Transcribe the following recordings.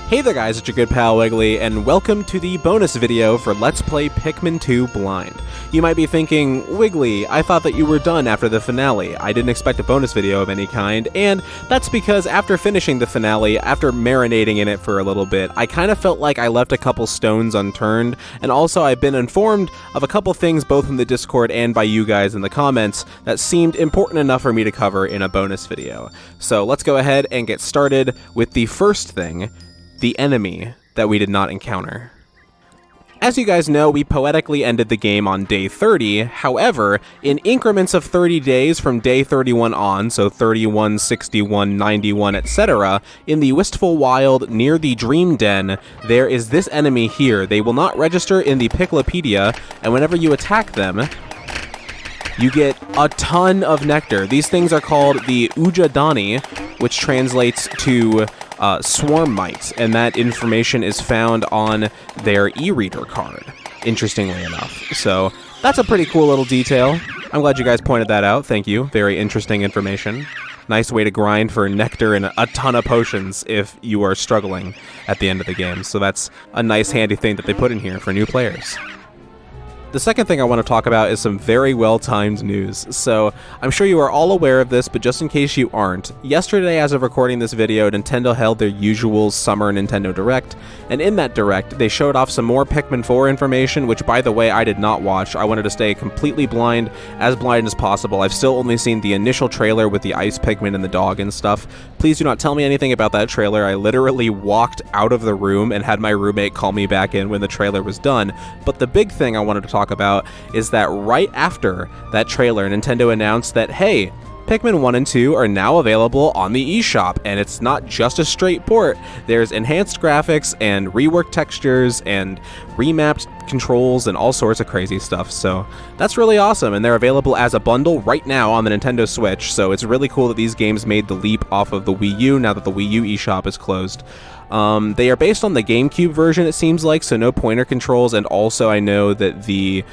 Hey there guys, it's your good pal Wiggly, and welcome to the bonus video for Let's Play Pikmin 2 Blind. You might be thinking, Wiggly, I thought that you were done after the finale. I didn't expect a bonus video of any kind, and that's because after finishing the finale, after marinating in it for a little bit, I kind of felt like I left a couple stones unturned, and also I've been informed of a couple things both in the Discord and by you guys in the comments that seemed important enough for me to cover in a bonus video. So let's go ahead and get started with the first thing, the enemy that we did not encounter. As you guys know, we poetically ended the game on day 30, however, in increments of 30 days from day 31 on, so 31, 61, 91, etc., in the Wistful Wild near the Dream Den, there is this enemy here. They will not register in the Piklopedia, and whenever you attack them, you get a ton of nectar. These things are called the Ujadani, which translates to swarm mites, and that information is found on their e-reader card, interestingly enough. So that's a pretty cool little detail. I'm glad you guys pointed that out. Thank you. Very interesting information. Nice way to grind for nectar and a ton of potions if you are struggling at the end of the game. So that's a nice handy thing that they put in here for new players. The second thing I want to talk about is some very well-timed news. So, I'm sure you are all aware of this, but just in case you aren't, yesterday as of recording this video, Nintendo held their usual summer Nintendo Direct, and in that Direct, they showed off some more Pikmin 4 information, which by the way, I did not watch. I wanted to stay completely blind as possible. I've still only seen the initial trailer with the ice Pikmin and the dog and stuff. Please do not tell me anything about that trailer. I literally walked out of the room and had my roommate call me back in when the trailer was done. But the big thing I wanted to talk about is that right after that trailer, Nintendo announced that, hey, Pikmin 1 and 2 are now available on the eShop, and it's not just a straight port. There's enhanced graphics and reworked textures and remapped controls and all sorts of crazy stuff, so that's really awesome, and they're available as a bundle right now on the Nintendo Switch, so it's really cool that these games made the leap off of the Wii U now that the Wii U eShop is closed. They are based on the GameCube version, it seems like, so no pointer controls, and also I know that the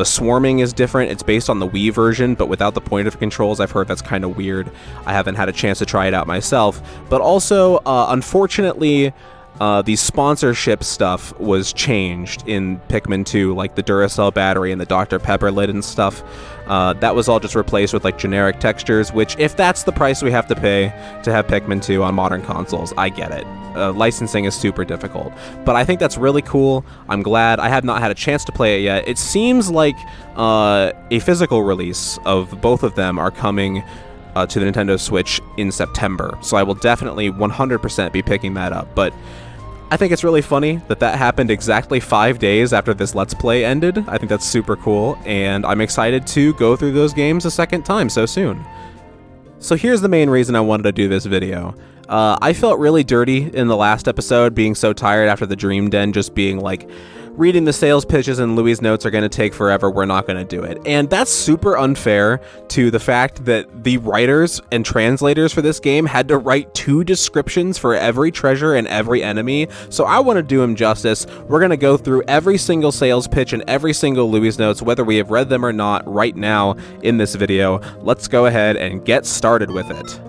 swarming is different. It's based on the Wii version, but without the pointer controls. I've heard that's kind of weird. I haven't had a chance to try it out myself, but also, unfortunately, the sponsorship stuff was changed in Pikmin 2, like the Duracell battery and the Dr. Pepper lid and stuff. That was all just replaced with like generic textures, which if that's the price we have to pay to have Pikmin 2 on modern consoles, I get it. Licensing is super difficult, but I think that's really cool. I'm glad. I have not had a chance to play it yet. It seems like a physical release of both of them are coming to the Nintendo Switch in September, so I will definitely 100% be picking that up, but I think it's really funny that that happened exactly 5 days after this Let's Play ended. I think that's super cool, and I'm excited to go through those games a second time so soon. So here's the main reason I wanted to do this video. I felt really dirty in the last episode, being so tired after the Dream Den, just being like, reading the sales pitches and Louie's notes are going to take forever, we're not going to do it. And that's super unfair to the fact that the writers and translators for this game had to write 2 descriptions for every treasure and every enemy, so I want to do them justice. We're going to go through every single sales pitch and every single Louie's notes, whether we have read them or not, right now in this video. Let's go ahead and get started with it.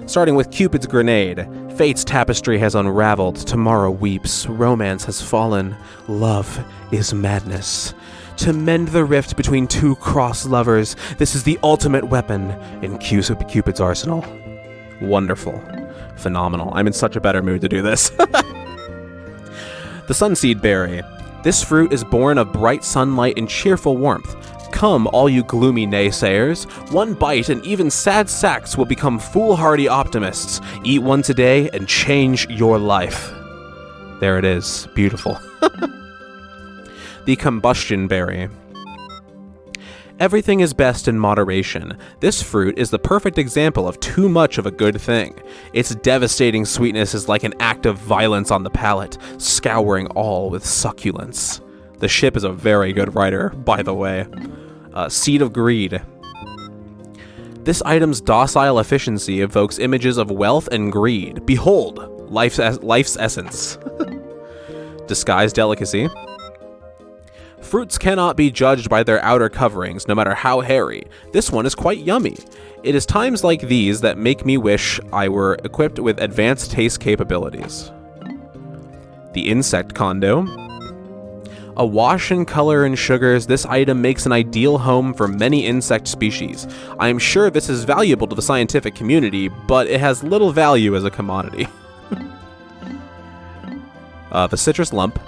Starting with Cupid's Grenade. Fate's tapestry has unraveled, tomorrow weeps, romance has fallen, love is madness. To mend the rift between 2 cross lovers, this is the ultimate weapon in Cupid's arsenal. Wonderful. Phenomenal. I'm in such a better mood to do this. The Sunseed Berry. This fruit is born of bright sunlight and cheerful warmth. Come, all you gloomy naysayers. One bite and even sad sacks will become foolhardy optimists. Eat one today and change your life. There it is. Beautiful. The Combustion Berry. Everything is best in moderation. This fruit is the perfect example of too much of a good thing. Its devastating sweetness is like an act of violence on the palate, scouring all with succulence. The ship is a very good writer, by the way. Seed of Greed. This item's docile efficiency evokes images of wealth and greed. Behold, life's essence. Disguised Delicacy. Fruits cannot be judged by their outer coverings, no matter how hairy. This one is quite yummy. It is times like these that make me wish I were equipped with advanced taste capabilities. The insect condo. Awash in color and sugars, this item makes an ideal home for many insect species. I am sure this is valuable to the scientific community, but it has little value as a commodity. The citrus lump.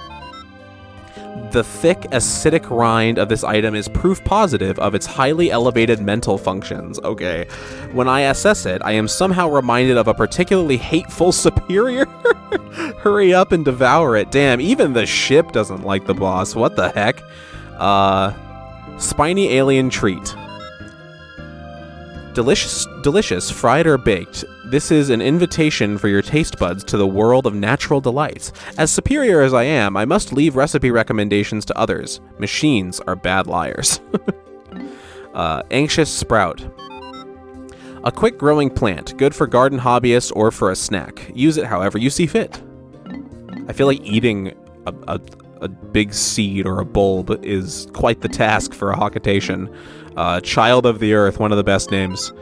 The thick, acidic rind of this item is proof positive of its highly elevated mental functions. Okay. When I assess it, I am somehow reminded of a particularly hateful superior. Hurry up and devour it. Damn, even the ship doesn't like the boss. What the heck? Spiny alien treat. Delicious, fried or baked. This is an invitation for your taste buds to the world of natural delights. As superior as I am, I must leave recipe recommendations to others. Machines are bad liars. Anxious sprout. A quick-growing plant, good for garden hobbyists or for a snack. Use it however you see fit. I feel like eating a big seed or a bulb is quite the task for a Hocketation. Child of the Earth, one of the best names.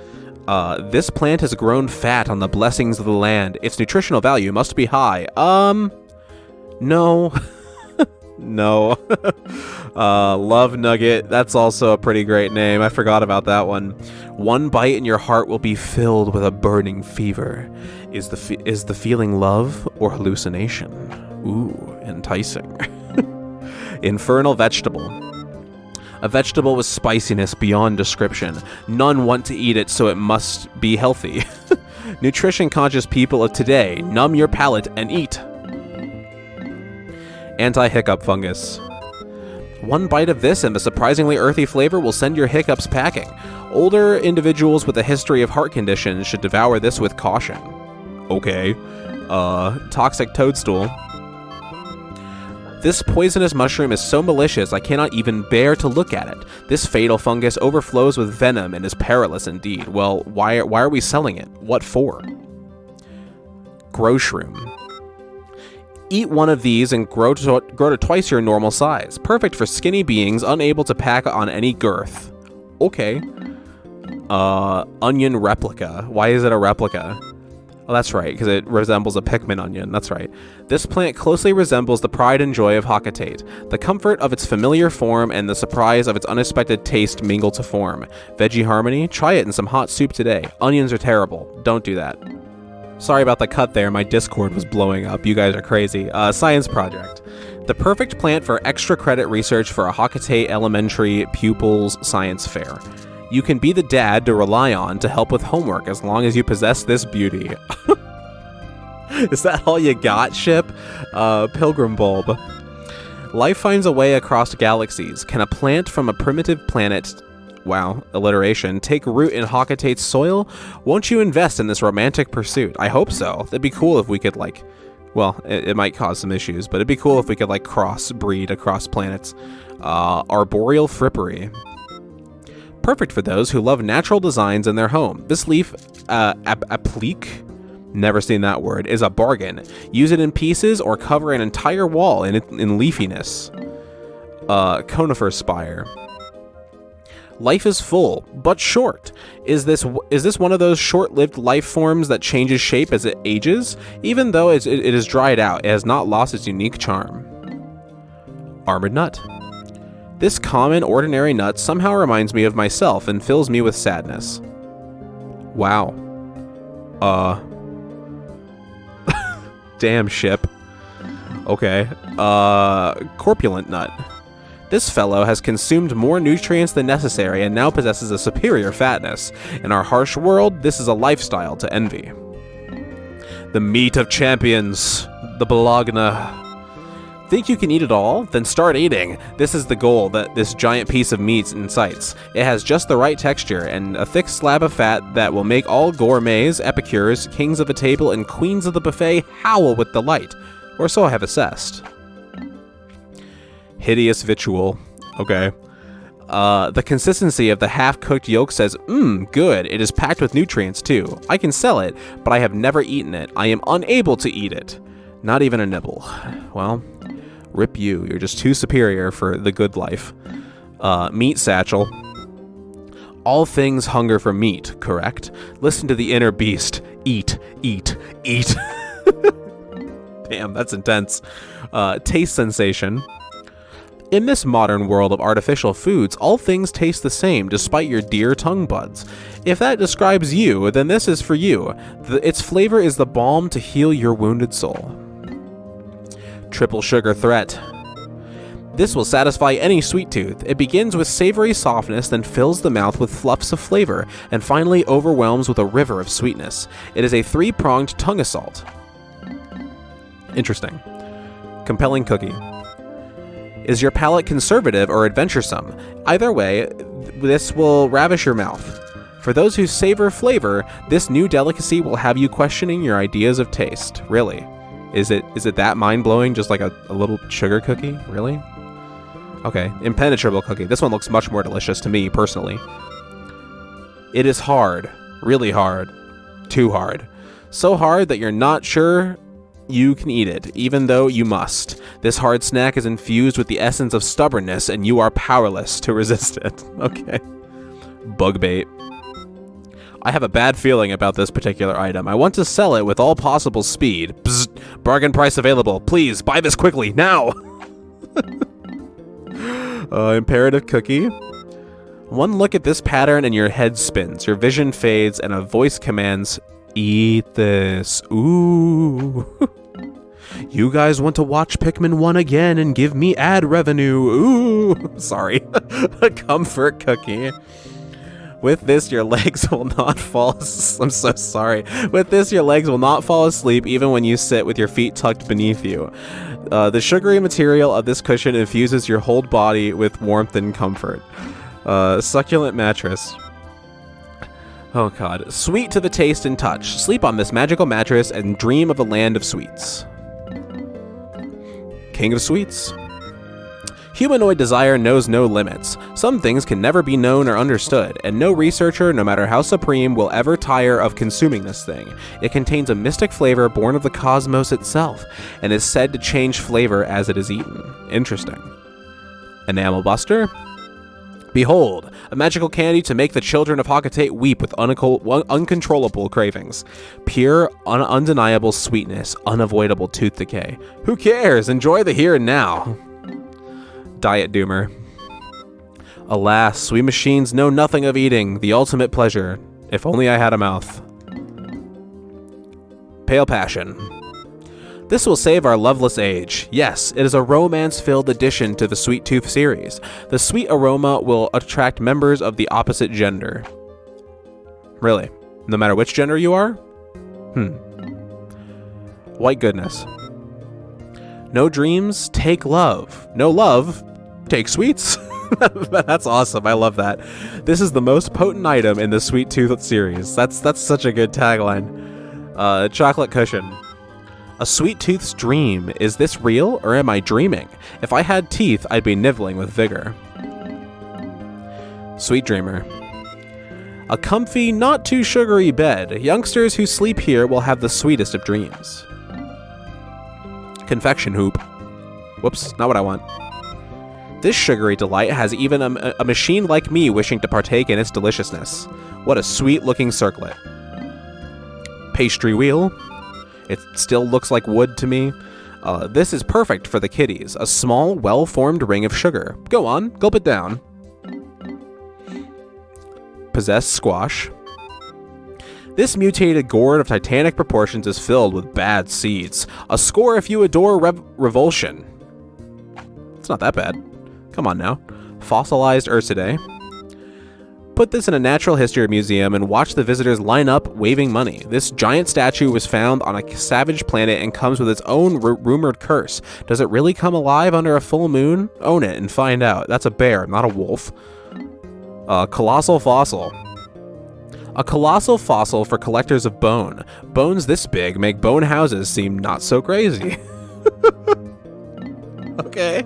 This plant has grown fat on the blessings of the land. Its nutritional value must be high. No. No. Love Nugget. That's also a pretty great name. I forgot about that one. One bite and your heart will be filled with a burning fever. Is the feeling love or hallucination? Ooh, enticing. Infernal vegetable. A vegetable with spiciness beyond description. None want to eat it, so it must be healthy. Nutrition-conscious people of today, numb your palate and eat. Anti-hiccup fungus. One bite of this and the surprisingly earthy flavor will send your hiccups packing. Older individuals with a history of heart conditions should devour this with caution. Okay. Toxic toadstool. This poisonous mushroom is so malicious I cannot even bear to look at it. This fatal fungus overflows with venom and is perilous indeed. Well, why are we selling it? What for? Grow shroom. Eat one of these and grow to twice your normal size. Perfect for skinny beings unable to pack on any girth. Okay. Onion replica. Why is it a replica? Oh, that's right, because it resembles a Pikmin onion. That's right. This plant closely resembles the pride and joy of Hocketate. The comfort of its familiar form and the surprise of its unexpected taste mingle to form. Veggie harmony? Try it in some hot soup today. Onions are terrible. Don't do that. Sorry about the cut there. My Discord was blowing up. You guys are crazy. Science project. The perfect plant for extra credit research for a Hocketate elementary pupils science fair. You can be the dad to rely on to help with homework as long as you possess this beauty. Is that all you got, ship? Pilgrim bulb. Life finds a way across galaxies. Can a plant from a primitive planet, wow, alliteration, take root in Hocketate's soil? Won't you invest in this romantic pursuit? I hope so. That'd be cool if we could, like, well, it might cause some issues, but it'd be cool if we could, like, cross-breed across planets. Arboreal frippery. Perfect for those who love natural designs in their home. This leaf, applique, never seen that word, is a bargain. Use it in pieces or cover an entire wall in leafiness. Conifer spire. Life is full, but short. Is this one of those short-lived life forms that changes shape as it ages? Even though it is dried out, it has not lost its unique charm. Armored nut. This common, ordinary nut somehow reminds me of myself and fills me with sadness. Wow. Damn, ship. Okay. Corpulent nut. This fellow has consumed more nutrients than necessary and now possesses a superior fatness. In our harsh world, this is a lifestyle to envy. The meat of champions. The Bologna. Think you can eat it all? Then start eating. This is the goal that this giant piece of meat incites. It has just the right texture and a thick slab of fat that will make all gourmets, epicures, kings of the table, and queens of the buffet howl with delight. Or so I have assessed. Hideous victual. Okay. The consistency of the half-cooked yolk says, good. It is packed with nutrients, too. I can sell it, but I have never eaten it. I am unable to eat it. Not even a nibble. Well, rip you. You're just too superior for the good life. Meat satchel. All things hunger for meat, correct? Listen to the inner beast. Eat, eat, eat. Damn, that's intense. Taste sensation. In this modern world of artificial foods, all things taste the same despite your dear tongue buds. If that describes you, then this is for you. Its flavor is the balm to heal your wounded soul. Triple sugar threat. This will satisfy any sweet tooth. It begins with savory softness, then fills the mouth with fluffs of flavor, and finally overwhelms with a river of sweetness. It is a three-pronged tongue assault. Interesting. Compelling cookie. Is your palate conservative or adventuresome? Either way, this will ravish your mouth. For those who savor flavor, this new delicacy will have you questioning your ideas of taste. Really? Is it that mind-blowing, just like a little sugar cookie? Really? Okay, impenetrable cookie. This one looks much more delicious to me, personally. It is hard. Really hard. Too hard. So hard that you're not sure you can eat it, even though you must. This hard snack is infused with the essence of stubbornness, and you are powerless to resist it. Okay. Bug bait. I have a bad feeling about this particular item. I want to sell it with all possible speed. Bzzt, bargain price available. Please, buy this quickly, now! Imperative cookie. One look at this pattern and your head spins, your vision fades, and a voice commands, eat this. Ooh. You guys want to watch Pikmin 1 again and give me ad revenue. Ooh. Sorry. A comfort cookie. With this, your legs will not fall. I'm so sorry. With this, your legs will not fall asleep even when you sit with your feet tucked beneath you. The sugary material of this cushion infuses your whole body with warmth and comfort. Succulent mattress. Oh god. Sweet to the taste and touch. Sleep on this magical mattress and dream of the land of sweets. King of sweets. Humanoid desire knows no limits. Some things can never be known or understood, and no researcher, no matter how supreme, will ever tire of consuming this thing. It contains a mystic flavor born of the cosmos itself, and is said to change flavor as it is eaten. Interesting. Enamel Buster? Behold, a magical candy to make the children of Hakatate weep with uncontrollable cravings. Pure, undeniable sweetness, unavoidable tooth decay. Who cares? Enjoy the here and now. Diet Doomer. Alas, we machines know nothing of eating, the ultimate pleasure. If only I had a mouth. Pale Passion. This will save our loveless age. Yes, it is a romance-filled addition to the Sweet Tooth series. The sweet aroma will attract members of the opposite gender. Really? No matter which gender you are? White goodness. No dreams, take love. No love, take sweets. That's awesome. I love that. This is the most potent item in the Sweet Tooth series. That's such a good tagline. Chocolate cushion. A sweet tooth's dream. Is this real or am I dreaming? If I had teeth, I'd be nibbling with vigor. Sweet dreamer. A comfy, not too sugary bed. Youngsters who sleep here will have the sweetest of dreams. Confection hoop. Whoops, not what I want. This sugary delight has even a machine like me wishing to partake in its deliciousness. What a sweet-looking circlet. Pastry wheel. It still looks like wood to me. This is perfect for the kiddies. A small, well-formed ring of sugar. Go on, gulp it down. Possessed squash. This mutated gourd of titanic proportions is filled with bad seeds. A score if you adore revulsion. It's not that bad. Come on now. Fossilized Ursidae. Put this in a natural history museum and watch the visitors line up waving money. This giant statue was found on a savage planet and comes with its own rumored curse. Does it really come alive under a full moon? Own it and find out. That's a bear, not a wolf. Colossal fossil. A colossal fossil for collectors of bone. Bones this big make bone houses seem not so crazy. Okay.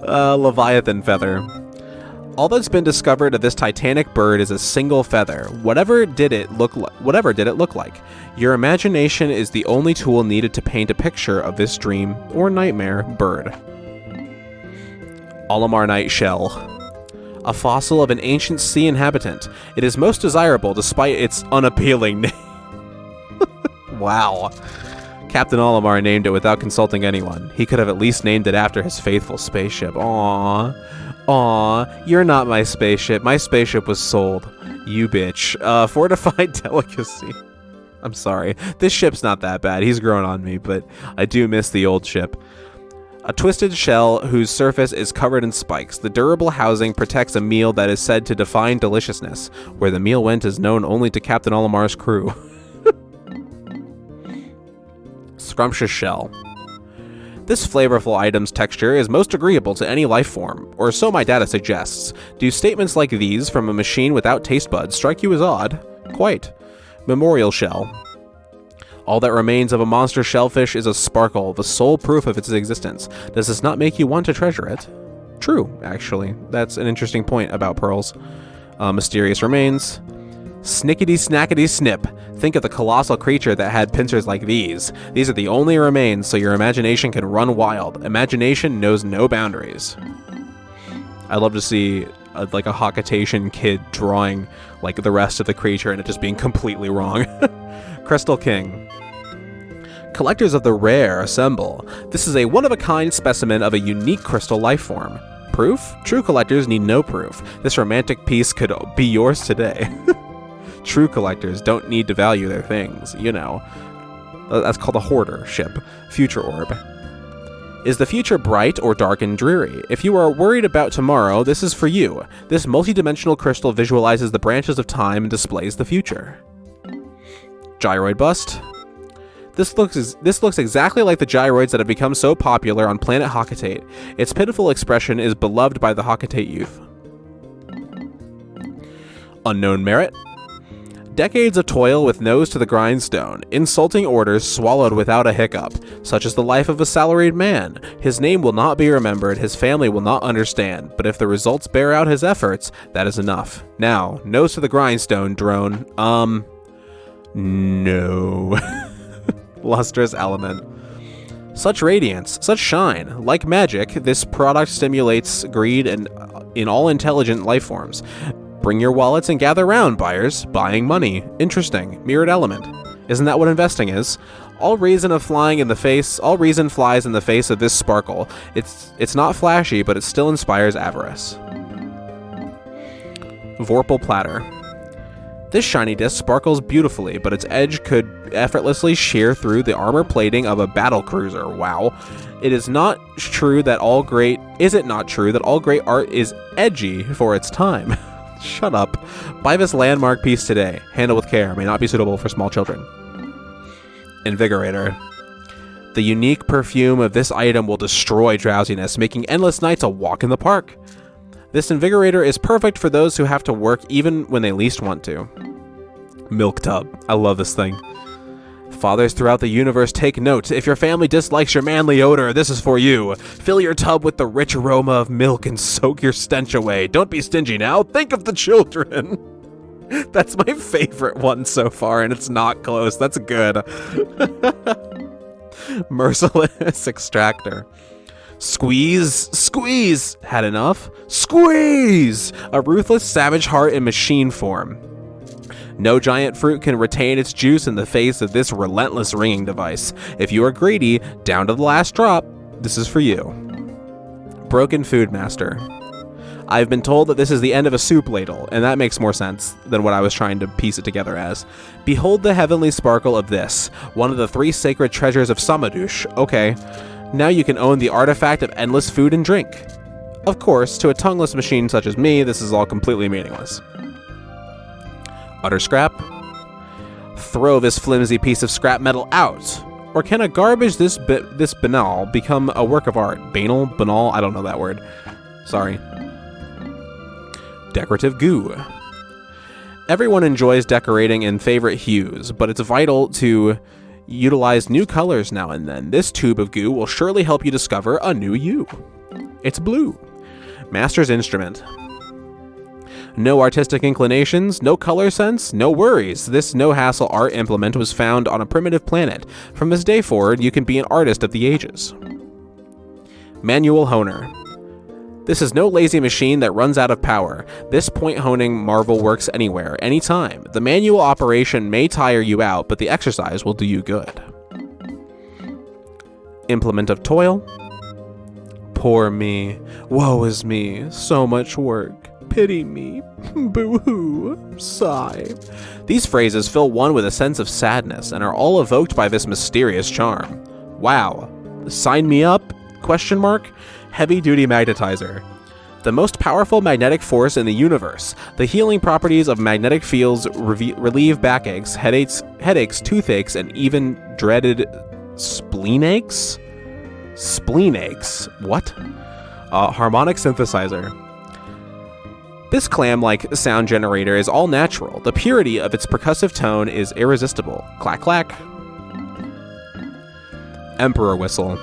Leviathan feather. All that's been discovered of this titanic bird is a single feather. Whatever did it look like? Your imagination is the only tool needed to paint a picture of this dream or nightmare bird. Olamarnite shell. A fossil of an ancient sea inhabitant. It is most desirable despite its unappealing name. Wow. Captain Olimar named it without consulting anyone. He could have at least named it after his faithful spaceship. Aww, you're not my spaceship. My spaceship was sold. You bitch. Fortified delicacy. I'm sorry. This ship's not that bad. He's grown on me, but I do miss the old ship. A twisted shell whose surface is covered in spikes. The durable housing protects a meal that is said to define deliciousness. Where the meal went is known only to Captain Olimar's crew. Scrumptious shell. This flavorful item's texture is most agreeable to any life form, or so my data suggests. Do statements like these from a machine without taste buds strike you as odd? Quite. Memorial shell. All that remains of a monster shellfish is a sparkle, the sole proof of its existence. Does this not make you want to treasure it? True, actually. That's an interesting point about pearls. Mysterious remains. Snickety snackety snip. Think of the colossal creature that had pincers like these. These are the only remains, so your imagination can run wild. Imagination knows no boundaries. I'd love to see a Hawkitation kid drawing like the rest of the creature and it just being completely wrong. Crystal King. Collectors of the rare assemble. This is a one-of-a-kind specimen of a unique crystal life form. Proof? True collectors need no proof. This romantic piece could be yours today. True collectors don't need to value their things, you know. That's called a hoarder ship. Future orb. Is the future bright or dark and dreary? If you are worried about tomorrow, this is for you. This multidimensional crystal visualizes the branches of time and displays the future. Gyroid bust. This looks exactly like the gyroids that have become so popular on planet Hawkitate. Its pitiful expression is beloved by the Hawkitate youth. Unknown merit. Decades of toil with nose to the grindstone, insulting orders swallowed without a hiccup. Such is the life of a salaried man. His name will not be remembered, his family will not understand, but if the results bear out his efforts, that is enough. Now, nose to the grindstone, drone. No. Lustrous element. Such radiance, such shine. Like magic, this product stimulates greed in all intelligent life forms. Bring your wallets and gather round, buyers. Buying money. Interesting. Mirrored element. Isn't that what investing is? All reason flies in the face of this sparkle. It's not flashy, but it still inspires avarice. Vorpal platter. This shiny disc sparkles beautifully, but its edge could effortlessly shear through the armor plating of a battle cruiser. Wow. Is it not true that all great art is edgy for its time? Shut up. Buy this landmark piece today. Handle with care. May not be suitable for small children. Invigorator. The unique perfume of this item will destroy drowsiness, making endless nights a walk in the park. This Invigorator is perfect for those who have to work even when they least want to. Milk tub. I love this thing. Fathers throughout the universe, take note. If your family dislikes your manly odor, this is for you. Fill your tub with the rich aroma of milk and soak your stench away. Don't be stingy now. Think of the children. That's my favorite one so far, and it's not close. That's good. Merciless extractor. Squeeze. Had enough? Squeeze! A ruthless savage heart in machine form. No giant fruit can retain its juice in the face of this relentless ringing device. If you are greedy, down to the last drop, this is for you. Broken Food Master. I've been told that this is the end of a soup ladle, and that makes more sense than what I was trying to piece it together as. Behold the heavenly sparkle of this, one of the 3 sacred treasures of Samadush. Okay, now you can own the artifact of endless food and drink. Of course, to a tongueless machine such as me, this is all completely meaningless. Utter scrap. Throw this flimsy piece of scrap metal out. Or can a garbage this banal become a work of art? Banal? I don't know that word. Sorry. Decorative goo. Everyone enjoys decorating in favorite hues, but it's vital to utilize new colors now and then. This tube of goo will surely help you discover a new you. It's blue. Master's instrument. No artistic inclinations, no color sense, no worries. This no-hassle art implement was found on a primitive planet. From this day forward, you can be an artist of the ages. Manual honer. This is no lazy machine that runs out of power. This point-honing marvel works anywhere, anytime. The manual operation may tire you out, but the exercise will do you good. Implement of toil. Poor me. Woe is me. So much work. Pity me. Boo-hoo. Sigh. These phrases fill one with a sense of sadness and are all evoked by this mysterious charm. Wow. Sign me up? Question mark. Heavy-duty magnetizer. The most powerful magnetic force in the universe. The healing properties of magnetic fields relieve backaches, headaches, toothaches, and even dreaded spleen aches? Spleen aches. What? Harmonic synthesizer. This clam-like sound generator is all natural. The purity of its percussive tone is irresistible. Clack clack. Emperor whistle.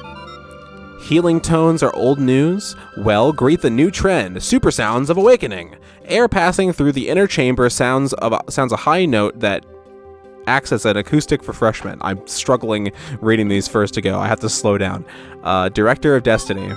Healing tones are old news? Well, greet the new trend, super sounds of awakening. Air passing through the inner chamber sounds a high note that acts as an acoustic refreshment. I'm struggling reading these first to go. I have to slow down. Director of Destiny.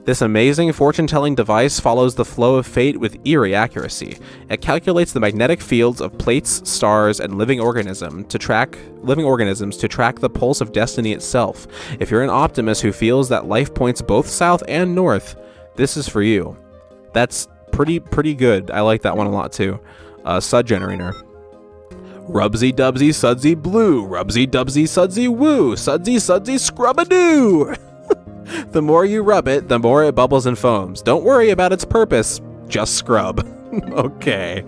This amazing fortune-telling device follows the flow of fate with eerie accuracy. It calculates the magnetic fields of plates, stars, and living organisms to track the pulse of destiny itself. If you're an optimist who feels that life points both south and north, this is for you. That's pretty good. I like that one a lot too. Sud generator. Rubsy dubsy sudsy blue. Rubsy dubsy sudsy woo. Sudsy sudsy scrub-a-doo. The more you rub it, the more it bubbles and foams. Don't worry about its purpose, just scrub. Okay.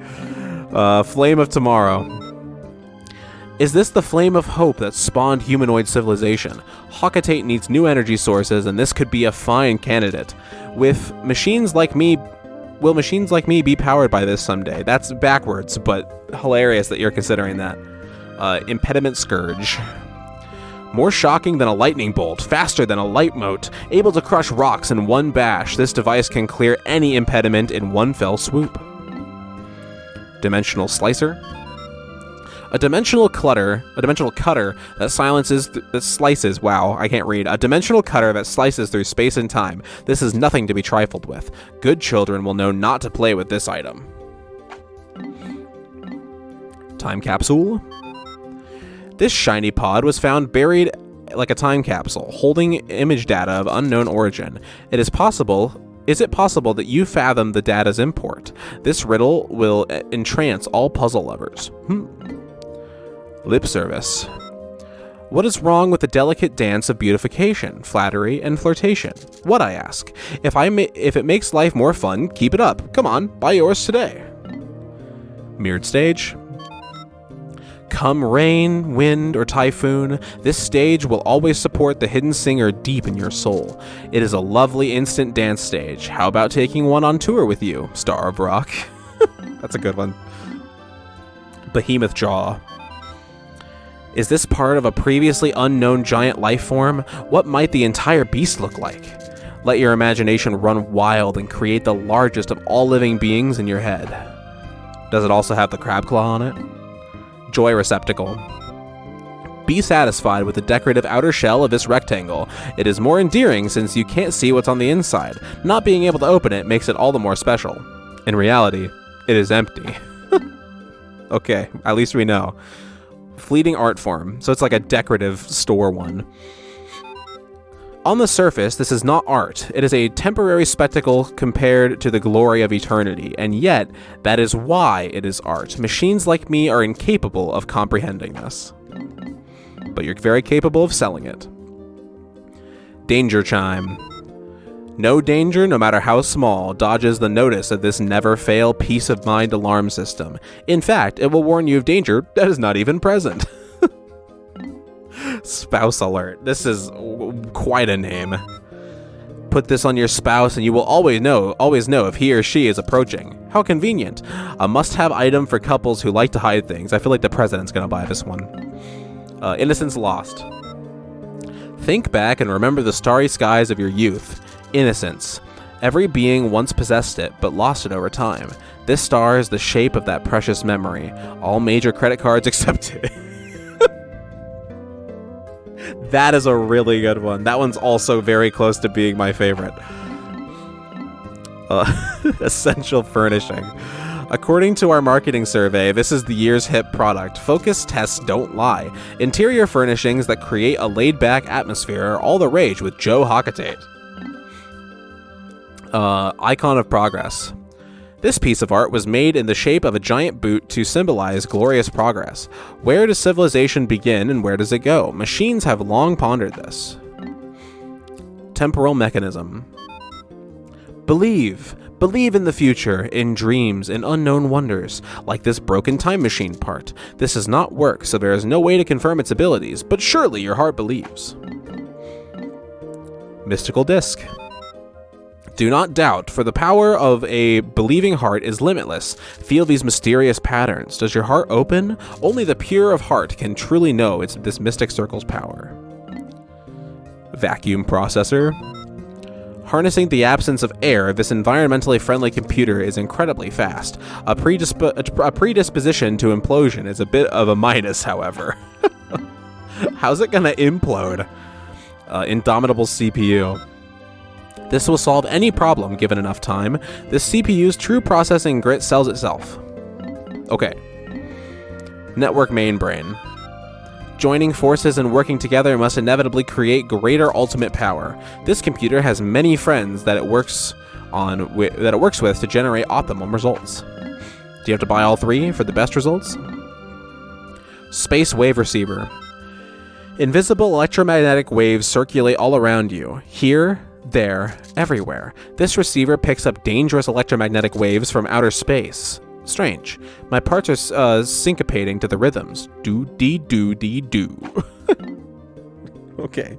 Flame of Tomorrow. Is this the flame of hope that spawned humanoid civilization? Hawkatate needs new energy sources, and this could be a fine candidate. Will machines like me be powered by this someday? That's backwards, but hilarious that you're considering that. Impediment Scourge. More shocking than a lightning bolt, faster than a light mote, able to crush rocks in one bash, this device can clear any impediment in one fell swoop. Dimensional Slicer. A dimensional cutter that slices, wow, I can't read. A dimensional cutter that slices through space and time. This is nothing to be trifled with. Good children will know not to play with this item. Time Capsule. This shiny pod was found buried like a time capsule, holding image data of unknown origin. Is it possible that you fathom the data's import? This riddle will entrance all puzzle lovers. Lip service. What is wrong with the delicate dance of beautification, flattery, and flirtation? What, I ask. If it makes life more fun, keep it up. Come on, buy yours today. Mirrored stage. Come rain, wind, or typhoon, this stage will always support the hidden singer deep in your soul. It is a lovely instant dance stage. How about taking one on tour with you, Star of Rock? That's a good one. Behemoth Jaw. Is this part of a previously unknown giant life form? What might the entire beast look like? Let your imagination run wild and create the largest of all living beings in your head. Does it also have the crab claw on it? Joy receptacle. Be satisfied with the decorative outer shell of this rectangle. It is more endearing since you can't see what's on the inside. Not being able to open it makes it all the more special. In reality, it is empty. Okay, at least we know. Fleeting art form, so it's like a decorative store one. On the surface, this is not art. It is a temporary spectacle compared to the glory of eternity, and yet, that is why it is art. Machines like me are incapable of comprehending this. But you're very capable of selling it. Danger chime. No danger, no matter how small, dodges the notice of this never-fail peace of mind alarm system. In fact, it will warn you of danger that is not even present. Spouse alert. This is quite a name. Put this on your spouse and you will always know if he or she is approaching. How convenient. A must-have item for couples who like to hide things. I feel like the president's gonna buy this one. Innocence lost. Think back and remember the starry skies of your youth. Innocence. Every being once possessed it, but lost it over time. This star is the shape of that precious memory. All major credit cards accepted. That is a really good one. That one's also very close to being my favorite. Essential furnishing. According to our marketing survey, this is the year's hip product. Focus tests don't lie. Interior furnishings that create a laid-back atmosphere are all the rage with Joe Hockatate. Icon of progress. This piece of art was made in the shape of a giant boot to symbolize glorious progress. Where does civilization begin and where does it go? Machines have long pondered this. Temporal mechanism. Believe in the future, in dreams, in unknown wonders, like this broken time machine part. This does not work, so there is no way to confirm its abilities, but surely your heart believes. Mystical disc. Do not doubt, for the power of a believing heart is limitless. Feel these mysterious patterns. Does your heart open? Only the pure of heart can truly know it's this mystic circle's power. Vacuum processor. Harnessing the absence of air, this environmentally friendly computer is incredibly fast. A predisposition to implosion is a bit of a minus, however. How's it gonna implode? Indomitable CPU. This will solve any problem given enough time. This CPU's true processing grit sells itself. Okay. Network mainbrain. Joining forces and working together must inevitably create greater ultimate power. This computer has many friends that it works with to generate optimum results. Do you have to buy all three for the best results? Space wave receiver. Invisible electromagnetic waves circulate all around you. Here, there, everywhere. This receiver picks up dangerous electromagnetic waves from outer space. Strange. My parts are syncopating to the rhythms. Do-dee-do-dee-do. Okay.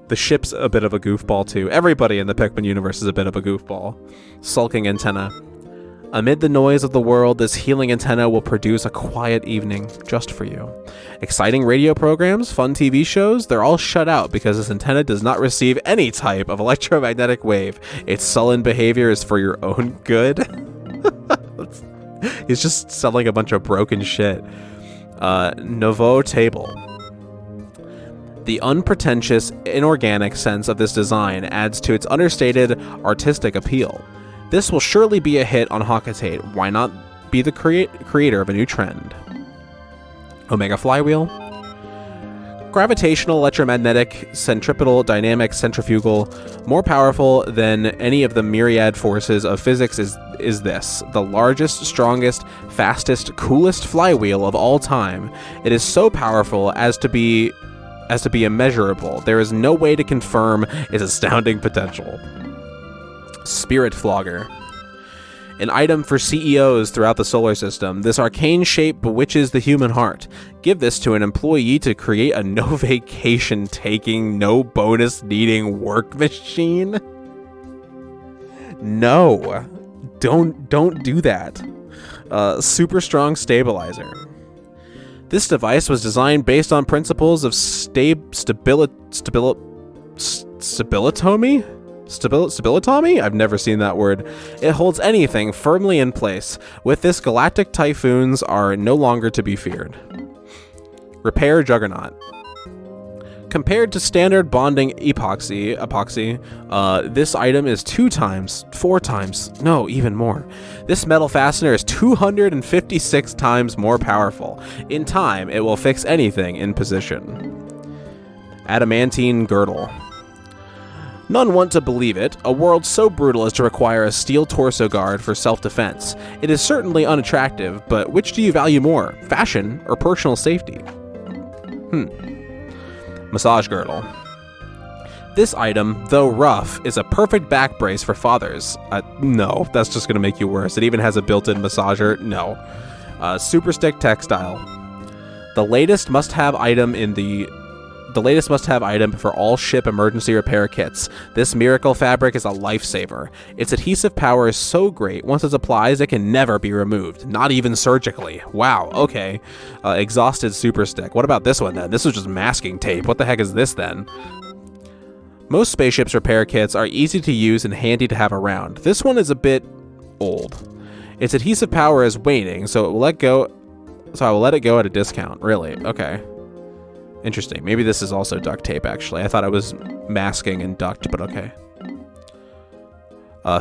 The ship's a bit of a goofball too. Everybody in the Pikmin universe is a bit of a goofball. Sulking antenna. Amid the noise of the world, this healing antenna will produce a quiet evening just for you. Exciting radio programs, fun TV shows, they're all shut out because this antenna does not receive any type of electromagnetic wave. Its sullen behavior is for your own good. He's just selling a bunch of broken shit. Nouveau table. The unpretentious, inorganic sense of this design adds to its understated, artistic appeal. This will surely be a hit on Hockatate. Why not be the creator of a new trend? Omega flywheel. Gravitational, electromagnetic, centripetal, dynamic, centrifugal. More powerful than any of the myriad forces of physics is this. The largest, strongest, fastest, coolest flywheel of all time. It is so powerful as to be immeasurable. There is no way to confirm its astounding potential. Spirit Flogger. An item for CEOs throughout the solar system. This arcane shape bewitches the human heart. Give this to an employee to create a no vacation taking, no bonus needing work machine. No. Don't do that. Super strong stabilizer. This device was designed based on principles of stabilitomy? I've never seen that word. It holds anything firmly in place. With this, galactic typhoons are no longer to be feared. Repair juggernaut. Compared to standard bonding epoxy, this item is 2 times, 4 times, no, even more. This metal fastener is 256 times more powerful. In time, it will fix anything in position. Adamantine girdle. None want to believe it, a world so brutal as to require a steel torso guard for self-defense. It is certainly unattractive, but which do you value more, fashion or personal safety? Massage girdle. This item, though rough, is a perfect back brace for fathers. No, that's just going to make you worse. It even has a built-in massager. No. Super stick textile. The latest must-have item for all ship emergency repair kits. This miracle fabric is a lifesaver. Its adhesive power is so great, once it applies, it can never be removed, not even surgically. Wow, okay. Exhausted super stick. What about this one then? This is just masking tape. What the heck is this then? Most spaceships repair kits are easy to use and handy to have around. This one is a bit old. Its adhesive power is waning, so I will let it go at a discount. Really? Okay. Interesting. Maybe this is also duct tape, actually. I thought it was masking and duct, but okay.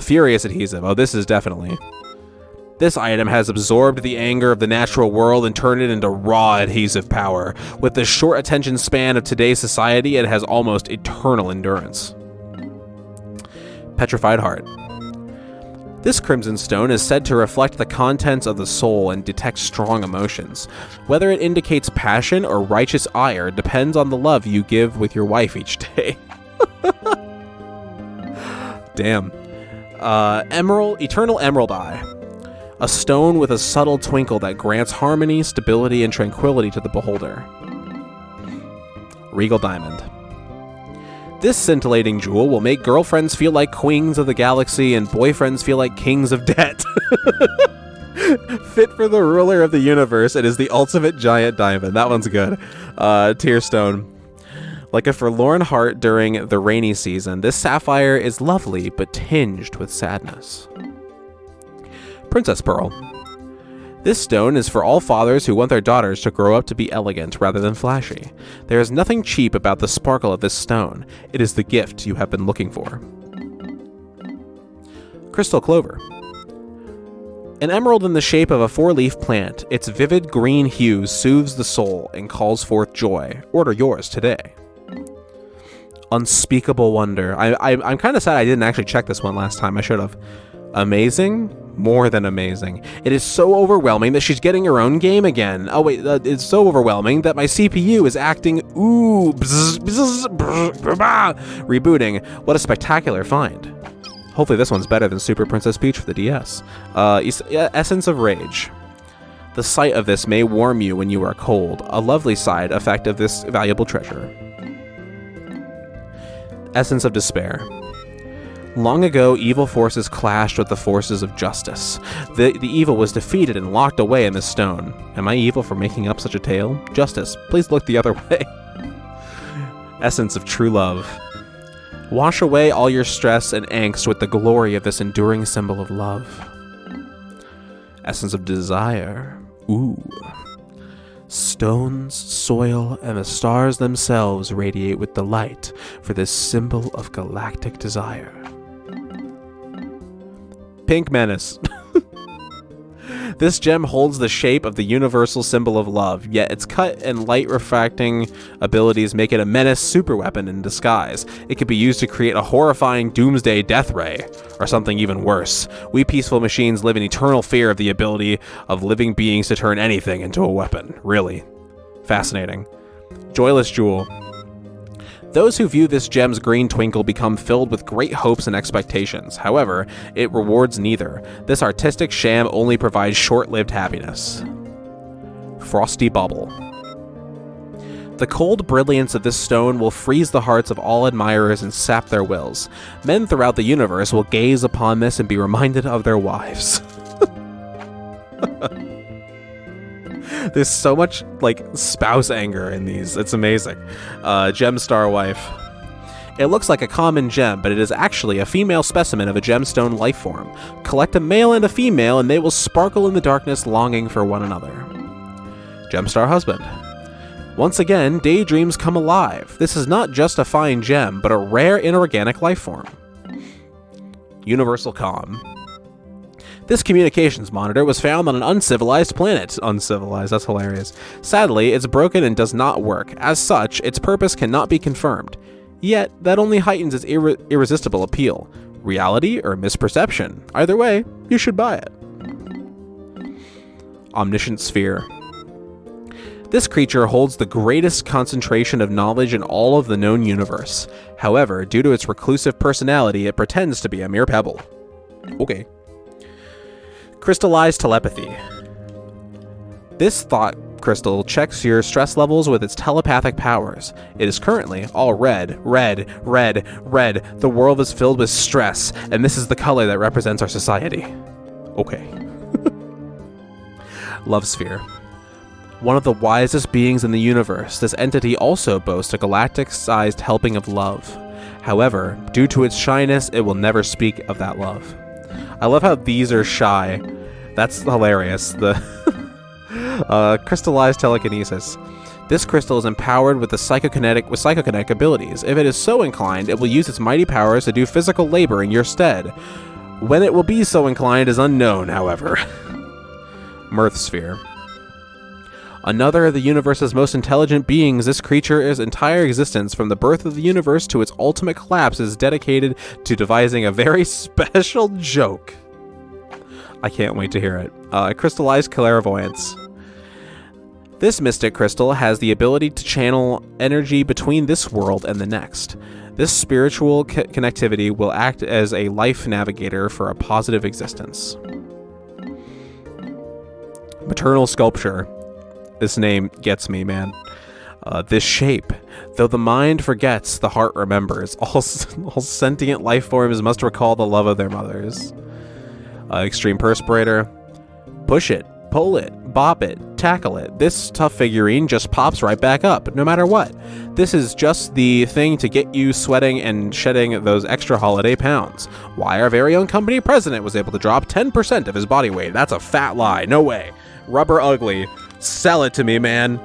Furious adhesive. Oh, this is definitely... This item has absorbed the anger of the natural world and turned it into raw adhesive power. With the short attention span of today's society, it has almost eternal endurance. Petrified Heart. This crimson stone is said to reflect the contents of the soul and detect strong emotions. Whether it indicates passion or righteous ire depends on the love you give with your wife each day. Damn. Eternal Emerald Eye. A stone with a subtle twinkle that grants harmony, stability, and tranquility to the beholder. Regal Diamond. This scintillating jewel will make girlfriends feel like queens of the galaxy and boyfriends feel like kings of debt. Fit for the ruler of the universe, it is the ultimate giant diamond. That one's good. Tearstone. Like a forlorn heart during the rainy season, this sapphire is lovely but tinged with sadness. Princess Pearl. This stone is for all fathers who want their daughters to grow up to be elegant rather than flashy. There is nothing cheap about the sparkle of this stone. It is the gift you have been looking for. Crystal Clover. An emerald in the shape of a four-leaf plant. Its vivid green hue soothes the soul and calls forth joy. Order yours today. Unspeakable Wonder. I'm kind of sad I didn't actually check this one last time. I should have. Amazing? More than amazing. It is so overwhelming that she's getting her own game again. Oh wait, it's so overwhelming that my CPU is acting rebooting. What a spectacular find. Hopefully this one's better than Super Princess Peach for the DS. Essence of Rage. The sight of this may warm you when you are cold. A lovely side effect of this valuable treasure. Essence of Despair. Long ago, evil forces clashed with the forces of justice. The evil was defeated and locked away in the stone. Am I evil for making up such a tale? Justice, please look the other way. Essence of True Love. Wash away all your stress and angst with the glory of this enduring symbol of love. Essence of Desire. Ooh. Stones, soil, and the stars themselves radiate with delight for this symbol of galactic desire. Pink Menace. This gem holds the shape of the universal symbol of love, yet its cut and light refracting abilities make it a menace superweapon in disguise. It could be used to create a horrifying doomsday death ray, or something even worse. We peaceful machines live in eternal fear of the ability of living beings to turn anything into a weapon. Really. Fascinating. Joyless Jewel. Those who view this gem's green twinkle become filled with great hopes and expectations. However, it rewards neither. This artistic sham only provides short-lived happiness. Frosty Bubble. The cold brilliance of this stone will freeze the hearts of all admirers and sap their wills. Men throughout the universe will gaze upon this and be reminded of their wives. There's so much, like, spouse anger in these. It's amazing. Gemstar Wife. It looks like a common gem, but it is actually a female specimen of a gemstone life form. Collect a male and a female, and they will sparkle in the darkness, longing for one another. Gemstar Husband. Once again, daydreams come alive. This is not just a fine gem, but a rare inorganic life form. Universal Calm. This communications monitor was found on an uncivilized planet. Uncivilized, that's hilarious. Sadly, it's broken and does not work. As such, its purpose cannot be confirmed. Yet, that only heightens its irresistible appeal. Reality or misperception? Either way, you should buy it. Omniscient Sphere. This creature holds the greatest concentration of knowledge in all of the known universe. However, due to its reclusive personality, it pretends to be a mere pebble. Okay. Crystallized Telepathy. This thought crystal checks your stress levels with its telepathic powers. It is currently all red, red, red, red. The world is filled with stress, and this is the color that represents our society. Okay. Love Sphere. One of the wisest beings in the universe, this entity also boasts a galactic-sized helping of love. However, due to its shyness, it will never speak of that love. I love how these are shy. That's hilarious. The crystallized telekinesis. This crystal is empowered with psychokinetic abilities. If it is so inclined, it will use its mighty powers to do physical labor in your stead. When it will be so inclined is unknown, however. Mirth Sphere. Another of the universe's most intelligent beings, this creature's entire existence, from the birth of the universe to its ultimate collapse, is dedicated to devising a very special joke. I can't wait to hear it. Crystallized clairvoyance. This mystic crystal has the ability to channel energy between this world and the next. This spiritual connectivity will act as a life navigator for a positive existence. Maternal sculpture. This name gets me, man. This shape. Though the mind forgets, the heart remembers. All sentient life forms must recall the love of their mothers. Extreme perspirator. Push it, pull it, bop it, tackle it. This tough figurine just pops right back up, no matter what. This is just the thing to get you sweating and shedding those extra holiday pounds. Why our very own company president was able to drop 10% of his body weight. That's a fat lie. No way. Rubber ugly. Sell it to me, man.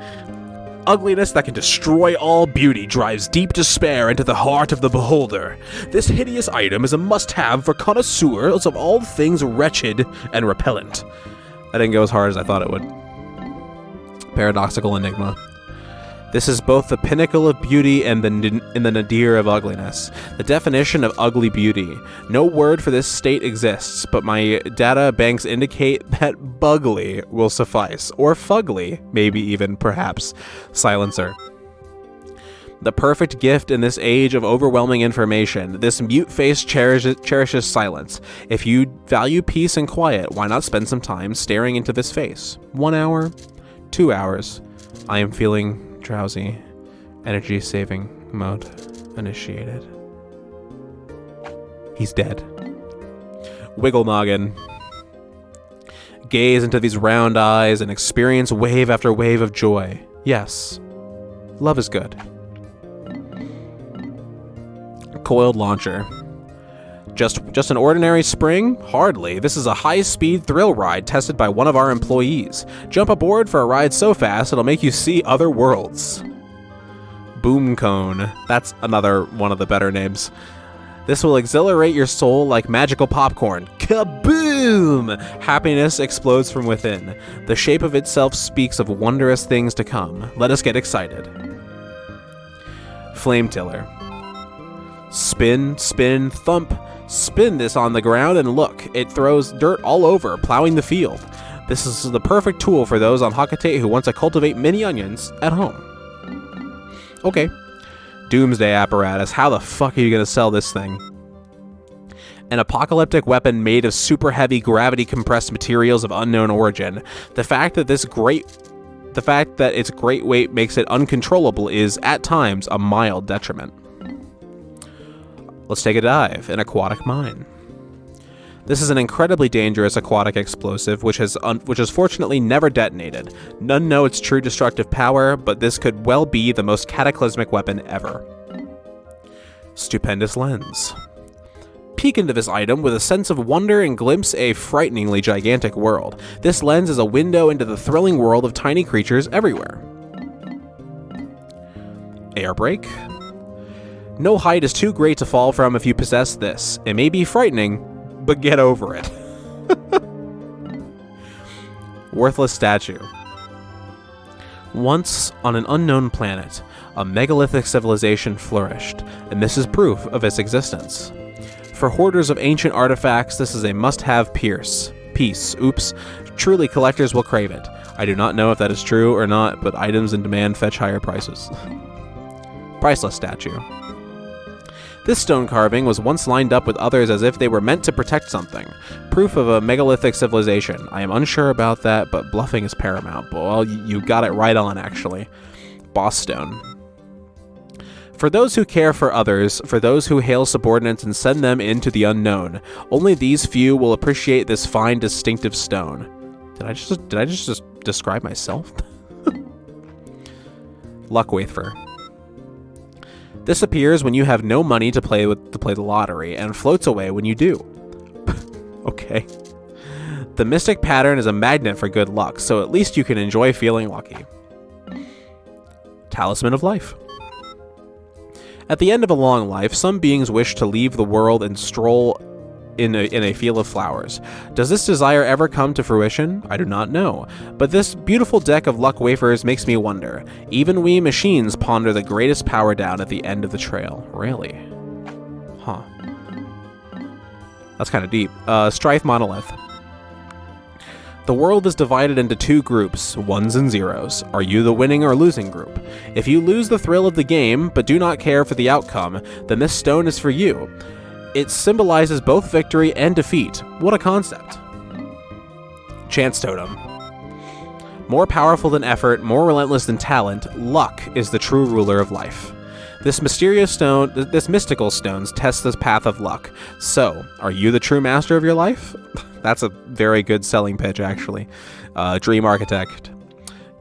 Ugliness that can destroy all beauty drives deep despair into the heart of the beholder. This hideous item is a must-have for connoisseurs of all things wretched and repellent. That didn't go as hard as I thought it would. Paradoxical enigma. This is both the pinnacle of beauty and the nadir of ugliness. The definition of ugly beauty. No word for this state exists, but my data banks indicate that bugly will suffice. Or fugly, maybe even, perhaps. Silencer. The perfect gift in this age of overwhelming information. This mute face cherishes silence. If you value peace and quiet, why not spend some time staring into this face? 1 hour? 2 hours? I am feeling drowsy. Energy saving mode initiated. He's dead. Wiggle noggin. Gaze into these round eyes and experience wave after wave of joy. Yes, love is good. Coiled launcher. Just an ordinary spring? Hardly. This is a high-speed thrill ride tested by one of our employees. Jump aboard for a ride so fast it'll make you see other worlds. Boom cone. That's another one of the better names. This will exhilarate your soul like magical popcorn. Kaboom! Happiness explodes from within. The shape of itself speaks of wondrous things to come. Let us get excited. Flame tiller. Spin, spin, thump. Spin this on the ground and look, it throws dirt all over, plowing the field. This is the perfect tool for those on Hakatate who want to cultivate mini onions at home. Okay. Doomsday apparatus. How the fuck are you going to sell this thing? An apocalyptic weapon made of super heavy gravity compressed materials of unknown origin. The fact that its great weight makes it uncontrollable is, at times, a mild detriment. Let's take a dive. An aquatic mine. This is an incredibly dangerous aquatic explosive, which has fortunately never detonated. None know its true destructive power, but this could well be the most cataclysmic weapon ever. Stupendous lens. Peek into this item with a sense of wonder and glimpse a frighteningly gigantic world. This lens is a window into the thrilling world of tiny creatures everywhere. Air brake. No height is too great to fall from if you possess this. It may be frightening, but get over it. Worthless statue. Once, on an unknown planet, a megalithic civilization flourished, and this is proof of its existence. For hoarders of ancient artifacts, this is a must-have piece. Oops. Truly, collectors will crave it. I do not know if that is true or not, but items in demand fetch higher prices. Priceless statue. This stone carving was once lined up with others as if they were meant to protect something. Proof of a megalithic civilization. I am unsure about that, but bluffing is paramount. Well, you got it right on, actually. Boss stone. For those who care for others, for those who hail subordinates and send them into the unknown, only these few will appreciate this fine, distinctive stone. Did I just describe myself? Luck wafer. This appears when you have no money to play the lottery, and floats away when you do. Okay. The mystic pattern is a magnet for good luck, so at least you can enjoy feeling lucky. Talisman of life. At the end of a long life, some beings wish to leave the world and stroll in a field of flowers. Does this desire ever come to fruition? I do not know. But this beautiful deck of luck wafers makes me wonder. Even we machines ponder the greatest power down at the end of the trail. Really? Huh. That's kind of deep. Strife Monolith. The world is divided into two groups, ones and zeros. Are you the winning or losing group? If you lose the thrill of the game, but do not care for the outcome, then this stone is for you. It symbolizes both victory and defeat. What a concept. Chance Totem. More powerful than effort, more relentless than talent, luck is the true ruler of life. This mystical stones test the path of luck. So, are you the true master of your life? That's a very good selling pitch, actually. Dream Architect.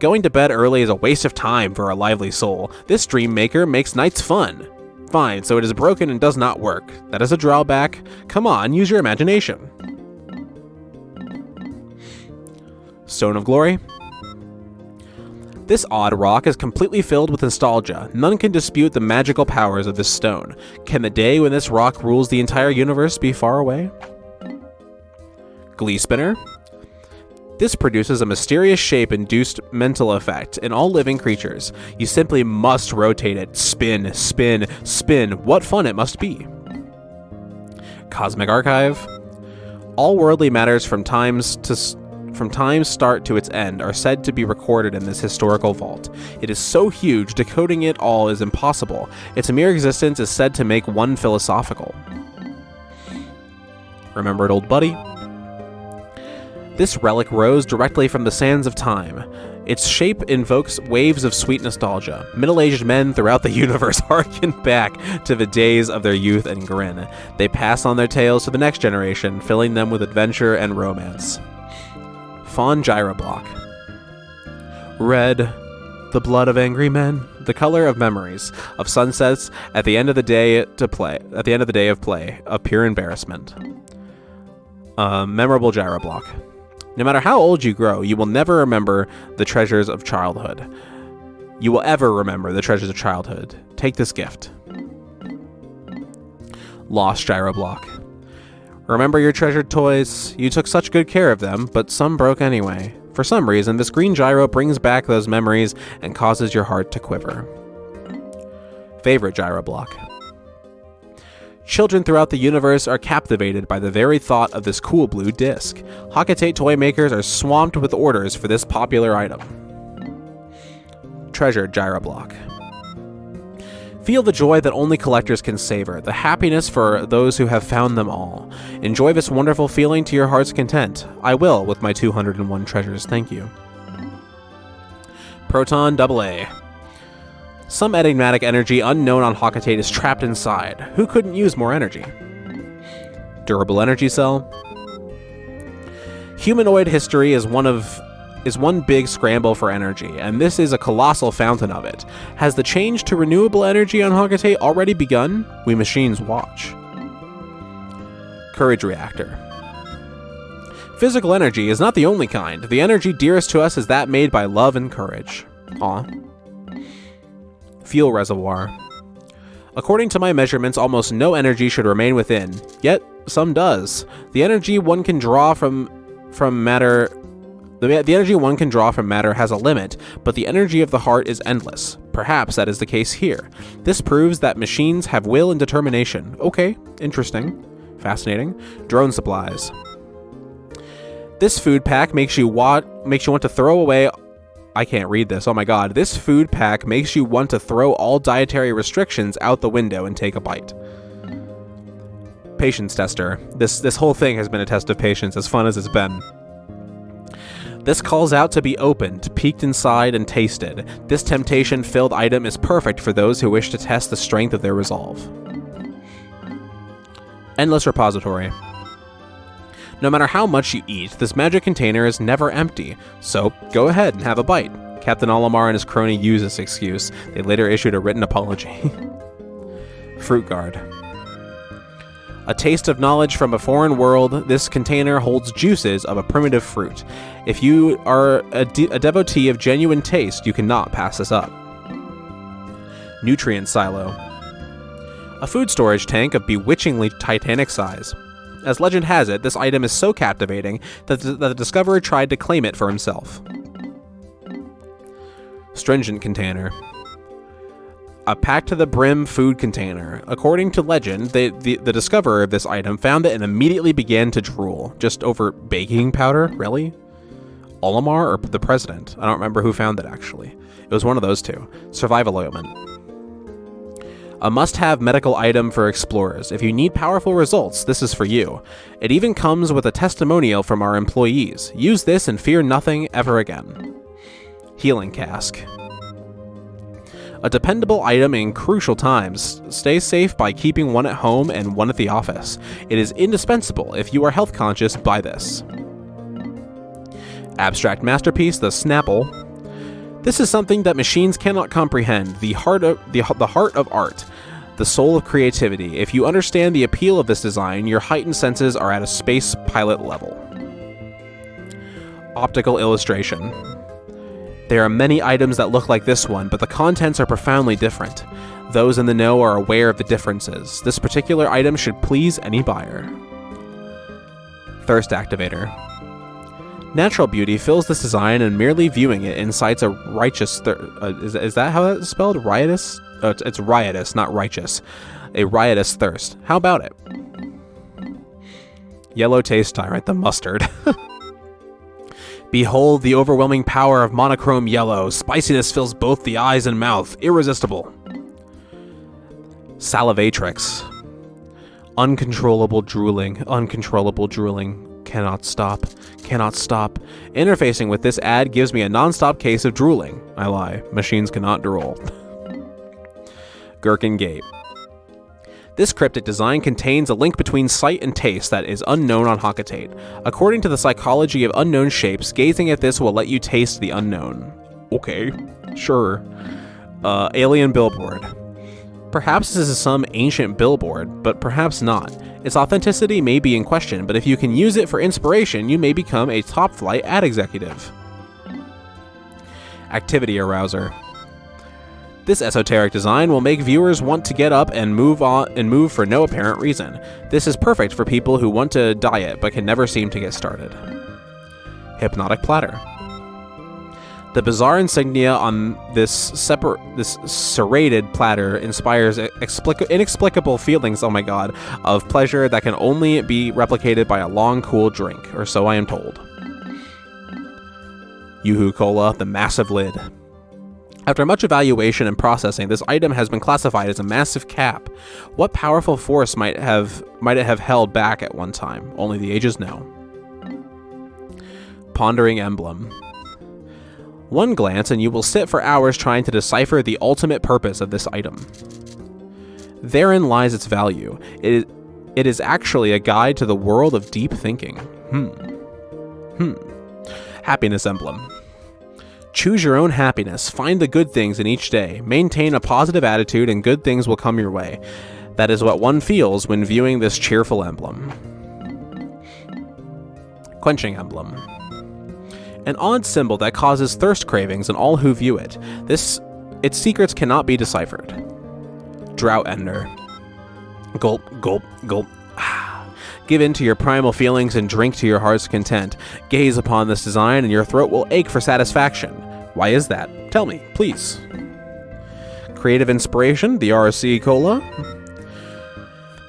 Going to bed early is a waste of time for a lively soul. This dream maker makes nights fun. Fine, so it is broken and does not work. That is a drawback. Come on, use your imagination. Stone of Glory. This odd rock is completely filled with nostalgia. None can dispute the magical powers of this stone. Can the day when this rock rules the entire universe be far away? Glee Spinner. This produces a mysterious shape-induced mental effect in all living creatures. You simply must rotate it. Spin, spin, spin. What fun it must be. Cosmic Archive. All worldly matters from time's start to its end are said to be recorded in this historical vault. It is so huge, decoding it all is impossible. Its mere existence is said to make one philosophical. Remembered Old Buddy. This relic rose directly from the sands of time. Its shape invokes waves of sweet nostalgia. Middle-aged men throughout the universe harken back to the days of their youth and grin. They pass on their tales to the next generation, filling them with adventure and romance. Fawn Gyroblock. Red, the blood of angry men, the color of memories, of sunsets at the end of the day of play, of pure embarrassment. Memorable Gyroblock. No matter how old you grow, you will never remember the treasures of childhood. You will ever remember the treasures of childhood. Take this gift. Lost Gyroblock. Remember your treasured toys? You took such good care of them, but some broke anyway. For some reason, this green gyro brings back those memories and causes your heart to quiver. Favorite Gyroblock. Children throughout the universe are captivated by the very thought of this cool blue disc. Hakatate toy makers are swamped with orders for this popular item. Treasured Gyroblock. Feel the joy that only collectors can savor, the happiness for those who have found them all. Enjoy this wonderful feeling to your heart's content. I will with my 201 treasures, thank you. Proton AA. Some enigmatic energy unknown on Hakatate is trapped inside. Who couldn't use more energy? Durable Energy Cell. Humanoid history is one big scramble for energy, and this is a colossal fountain of it. Has the change to renewable energy on Hakatate already begun? We machines watch. Courage Reactor. Physical energy is not the only kind. The energy dearest to us is that made by love and courage. Aw. Fuel Reservoir. According to my measurements, almost no energy should remain within, yet some does. The energy one can draw from matter has a limit, but the energy of the heart is endless. Perhaps that is the case here. This proves that machines have will and determination. Okay, interesting. Fascinating. Drone supplies. This food pack makes you want to throw away... I can't read this, oh my god. This food pack makes you want to throw all dietary restrictions out the window and take a bite. Patience Tester. This whole thing has been a test of patience, as fun as it's been. This calls out to be opened, peeked inside, and tasted. This temptation-filled item is perfect for those who wish to test the strength of their resolve. Endless Repository. No matter how much you eat, this magic container is never empty, so go ahead and have a bite. Captain Olimar and his crony use this excuse. They later issued a written apology. Fruit Guard. A taste of knowledge from a foreign world, this container holds juices of a primitive fruit. If you are a devotee of genuine taste, you cannot pass this up. Nutrient Silo. A food storage tank of bewitchingly titanic size. As legend has it, this item is so captivating that the discoverer tried to claim it for himself. Stringent container. A packed to the brim food container. According to legend, the discoverer of this item found it and immediately began to drool. Just over baking powder? Really? Olimar or the president? I don't remember who found it, actually. It was one of those two. Survival ointment. A must-have medical item for explorers. If you need powerful results, this is for you. It even comes with a testimonial from our employees. Use this and fear nothing ever again. Healing cask. A dependable item in crucial times. Stay safe by keeping one at home and one at the office. It is indispensable. If you are health conscious, buy this. Abstract masterpiece, the Snapple. This is something that machines cannot comprehend. The heart of art, the soul of creativity. If you understand the appeal of this design, your heightened senses are at a space pilot level. Optical illustration. There are many items that look like this one, but the contents are profoundly different. Those in the know are aware of the differences. This particular item should please any buyer. Thirst activator. Natural beauty fills this design, and merely viewing it incites a righteous is that how that's spelled? Riotous? Oh, it's riotous, not righteous. A riotous thirst. How about it? Yellow taste tyrant, the mustard. Behold the overwhelming power of monochrome yellow. Spiciness fills both the eyes and mouth. Irresistible. Salivatrix. Uncontrollable drooling. Uncontrollable drooling. Cannot stop. Cannot stop. Interfacing with this ad gives me a non-stop case of drooling. I lie. Machines cannot drool. Gherkin Gate. This cryptic design contains a link between sight and taste that is unknown on Hakatate. According to the psychology of unknown shapes, gazing at this will let you taste the unknown. Okay, sure. Alien billboard. Perhaps this is some ancient billboard, but perhaps not. Its authenticity may be in question, but if you can use it for inspiration, you may become a top-flight ad executive. Activity arouser. This esoteric design will make viewers want to get up and move for no apparent reason. This is perfect for people who want to diet but can never seem to get started. Hypnotic platter. The bizarre insignia on this serrated platter inspires inexplicable feelings, oh my god, of pleasure that can only be replicated by a long, cool drink, or so I am told. Yoo-hoo Cola, the massive lid. After much evaluation and processing, this item has been classified as a massive cap. What powerful force might it have held back at one time? Only the ages know. Pondering emblem. One glance and you will sit for hours trying to decipher the ultimate purpose of this item. Therein lies its value. It is actually a guide to the world of deep thinking. Happiness emblem. Choose your own happiness. Find the good things in each day. Maintain a positive attitude and good things will come your way. That is what one feels when viewing this cheerful emblem. Quenching emblem. An odd symbol that causes thirst cravings in all who view it. Its secrets cannot be deciphered. Drought ender. Gulp, gulp, gulp. Give in to your primal feelings and drink to your heart's content. Gaze upon this design and your throat will ache for satisfaction. Why is that? Tell me, please. Creative inspiration, the RC Cola.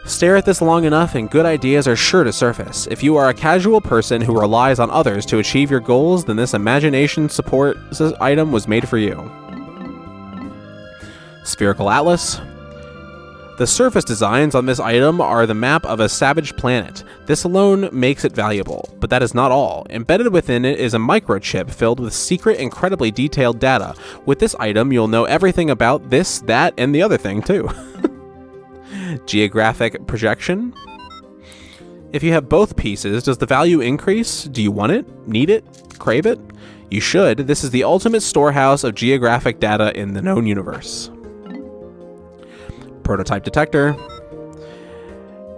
Stare at this long enough and good ideas are sure to surface. If you are a casual person who relies on others to achieve your goals, then this imagination support item was made for you. Spherical Atlas. The surface designs on this item are the map of a savage planet. This alone makes it valuable, but that is not all. Embedded within it is a microchip filled with secret, incredibly detailed data. With this item, you'll know everything about this, that, and the other thing, too. Geographic projection. If you have both pieces, does the value increase? Do you want it? Need it? Crave it? You should. This is the ultimate storehouse of geographic data in the known universe. Prototype detector.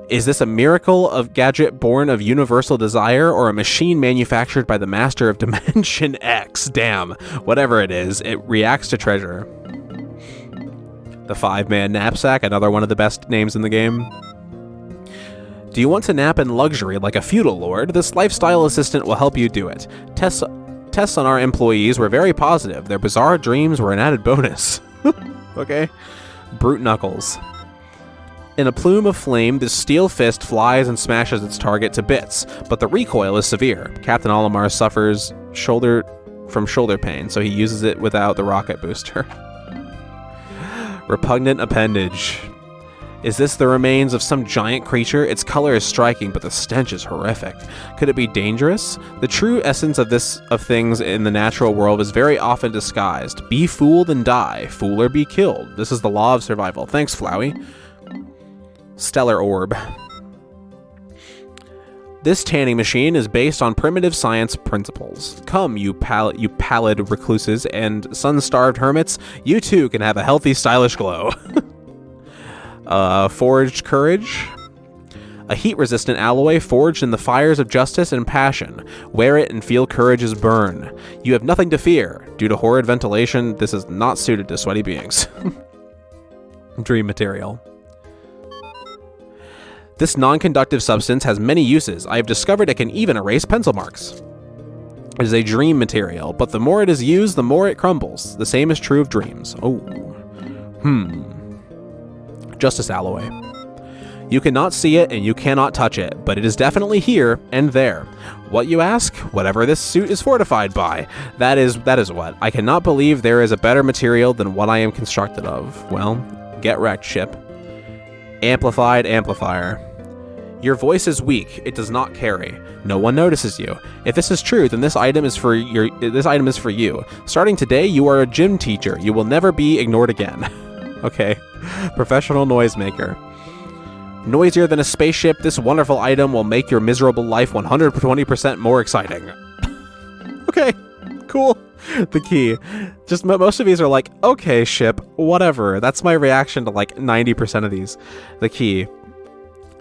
Is this a miracle of gadget born of universal desire or a machine manufactured by the master of Dimension X? Damn, whatever it is, it reacts to treasure. The 5-man knapsack, another one of the best names in the game. Do you want to nap in luxury like a feudal lord? This lifestyle assistant will help you do it. Tests on our employees were very positive. Their bizarre dreams were an added bonus. Okay. Brute Knuckles. In a plume of flame, this steel fist flies and smashes its target to bits, but the recoil is severe. Captain Olimar suffers from shoulder pain, so he uses it without the rocket booster. Repugnant appendage. Is this the remains of some giant creature? Its color is striking, but the stench is horrific. Could it be dangerous? The true essence of things in the natural world is very often disguised. Be fooled and die. Fool or be killed. This is the law of survival. Thanks, Flowey. Stellar Orb. This tanning machine is based on primitive science principles. Come, you pallid recluses and sun-starved hermits, you too can have a healthy, stylish glow. Forged Courage. A heat-resistant alloy forged in the fires of justice and passion. Wear it and feel courage's burn. You have nothing to fear. Due to horrid ventilation, this is not suited to sweaty beings. Dream material. This non-conductive substance has many uses. I have discovered it can even erase pencil marks. It is a dream material, but the more it is used, the more it crumbles. The same is true of dreams. Oh. Justice Alloy. You cannot see it and you cannot touch it, but it is definitely here and there. What, you ask? Whatever this suit is fortified by. That is what. I cannot believe there is a better material than what I am constructed of. Well, get wrecked, ship. Amplified amplifier. Your voice is weak. It does not carry. No one notices you. If this is true, then this item is for you. Starting today, you are a gym teacher. You will never be ignored again. Okay. Professional noisemaker. Noisier than a spaceship, this wonderful item will make your miserable life 120% more exciting. Okay. Cool. The key. Just most of these are like, okay, ship, whatever. That's my reaction to like 90% of these. The key.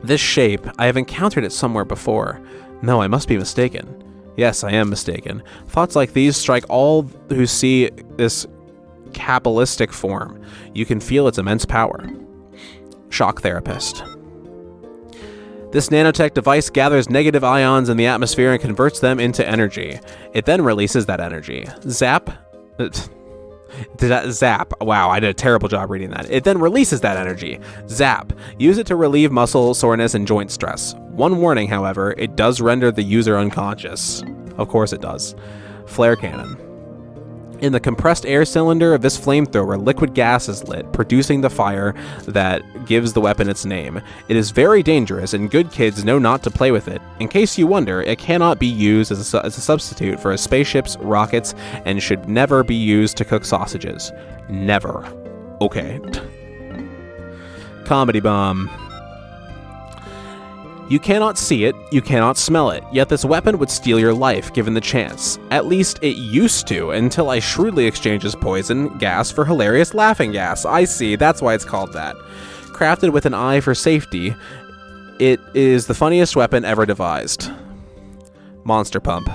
This shape, I have encountered it somewhere before. No, I must be mistaken. Yes, I am mistaken. Thoughts like these strike all who see this cabalistic form. You can feel its immense power. Shock therapist. This nanotech device gathers negative ions in the atmosphere and converts them into energy. It then releases that energy. Zap. Zap. Wow, I did a terrible job reading that. It then releases that energy. Zap. Use it to relieve muscle soreness and joint stress. One warning, however, it does render the user unconscious. Of course it does. Flare cannon. In the compressed air cylinder of this flamethrower, liquid gas is lit, producing the fire that gives the weapon its name. It is very dangerous, and good kids know not to play with it. In case you wonder, it cannot be used as a substitute for spaceships, rockets, and should never be used to cook sausages. Never. Okay. Comedy bomb. You cannot see it, you cannot smell it, yet this weapon would steal your life given the chance. At least it used to, until I shrewdly exchanges poison gas for hilarious laughing gas. I see, that's why it's called that. Crafted with an eye for safety, it is the funniest weapon ever devised. Monster Pump.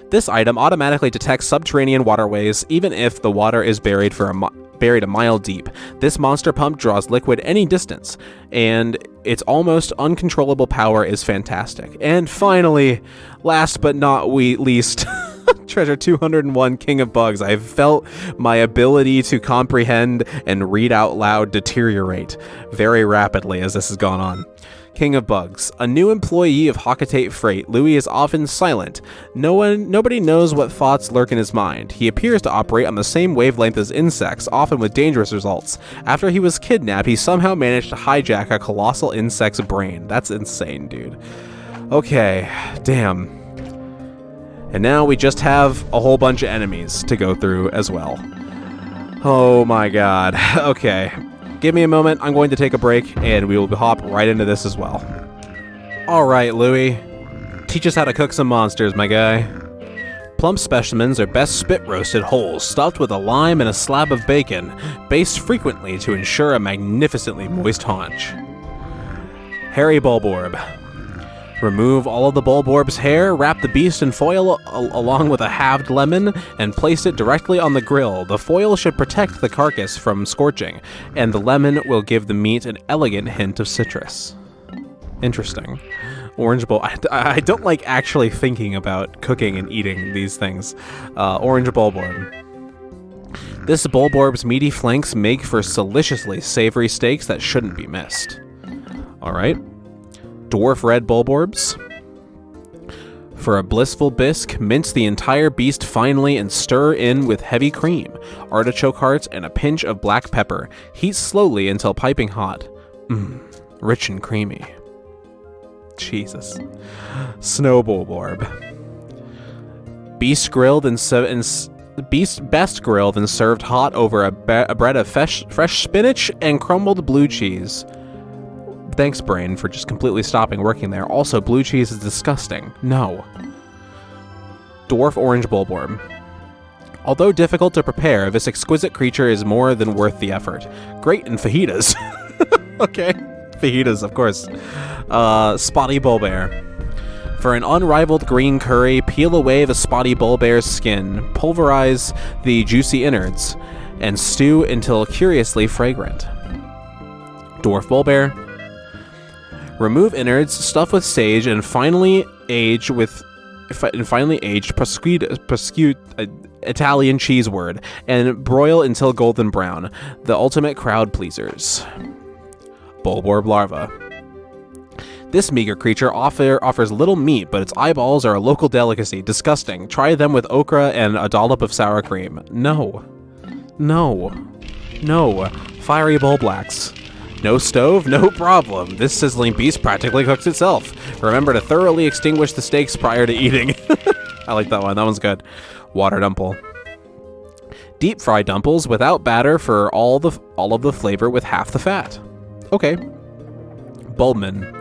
This item automatically detects subterranean waterways, even if the water is buried a mile deep. This monster pump draws liquid any distance, and its almost uncontrollable power is fantastic. And finally, last but not least, Treasure 201, King of Bugs. I've felt my ability to comprehend and read out loud deteriorate very rapidly as this has gone on. King of Bugs. A new employee of Hakatate Freight, Louie is often silent. Nobody knows what thoughts lurk in his mind. He appears to operate on the same wavelength as insects, often with dangerous results. After he was kidnapped, he somehow managed to hijack a colossal insect's brain. That's insane, dude. Okay, damn. And now we just have a whole bunch of enemies to go through as well. Oh my god. Okay. Give me a moment, I'm going to take a break, and we will hop right into this as well. Alright, Louie. Teach us how to cook some monsters, my guy. Plump specimens are best spit-roasted whole, stuffed with a lime and a slab of bacon, basted frequently to ensure a magnificently moist haunch. Hairy Bulborb. Remove all of the Bulborb's hair, wrap the beast in foil along with a halved lemon, and place it directly on the grill. The foil should protect the carcass from scorching, and the lemon will give the meat an elegant hint of citrus. Interesting. Orange bulb. I don't like actually thinking about cooking and eating these things. Orange bulborb. This bulborb's meaty flanks make for deliciously savory steaks that shouldn't be missed. Alright. Dwarf red bulborbs. For a blissful bisque, mince the entire beast finely and stir in with heavy cream, artichoke hearts, and a pinch of black pepper. Heat slowly until piping hot. Rich and creamy. Jesus. Snow bulborb. Beast grilled and best grilled and served hot over a bread of fresh spinach and crumbled blue cheese. Thanks, brain, for just completely stopping working there. Also, blue cheese is disgusting. No. Dwarf orange bulborb. Although difficult to prepare, this exquisite creature is more than worth the effort. Great in fajitas. Okay. Fajitas, of course. Spotty bulbear. For an unrivaled green curry, peel away the spotty bulbear's skin, pulverize the juicy innards, and stew until curiously fragrant. Dwarf bulbear. Remove innards, stuff with sage, and finally aged prosciutto, Italian cheese word, and broil until golden brown. The ultimate crowd pleasers. Bulborb larva. This meager creature offers little meat, but its eyeballs are a local delicacy. Disgusting. Try them with okra and a dollop of sour cream. No. No. No. Fiery bulblacks. No stove? No problem. This sizzling beast practically cooks itself. Remember to thoroughly extinguish the steaks prior to eating. I like that one. That one's good. Water dumple. Deep fry dumples without batter for all of the flavor with half the fat. Okay. Bulbman.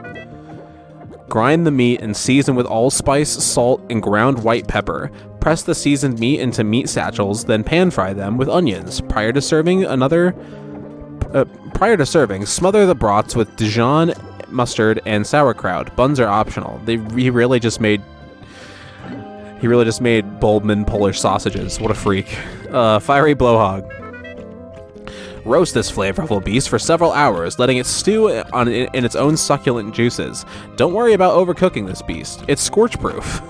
Grind the meat and season with allspice, salt, and ground white pepper. Press the seasoned meat into meat satchels, then pan fry them with onions. Prior to serving, smother the broths with Dijon mustard and sauerkraut. Buns are optional. He really just made Bulbman Polish sausages. What a freak. Fiery blowhog. Roast this flavorful beast for several hours, letting it stew in its own succulent juices. Don't worry about overcooking this beast. It's scorch-proof.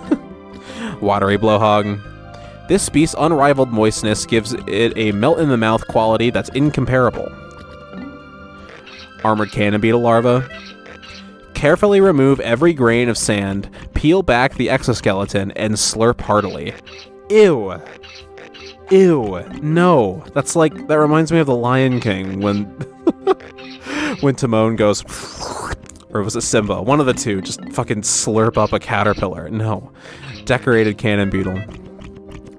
Watery blowhog. This beast's unrivaled moistness gives it a melt-in-the-mouth quality that's incomparable. Armored cannon beetle larva. Carefully remove every grain of sand, peel back the exoskeleton, and slurp heartily. Ew. Ew. No. That reminds me of the Lion King when when Timon goes, or was it Simba? One of the two. Just fucking slurp up a caterpillar. No. Decorated cannon beetle.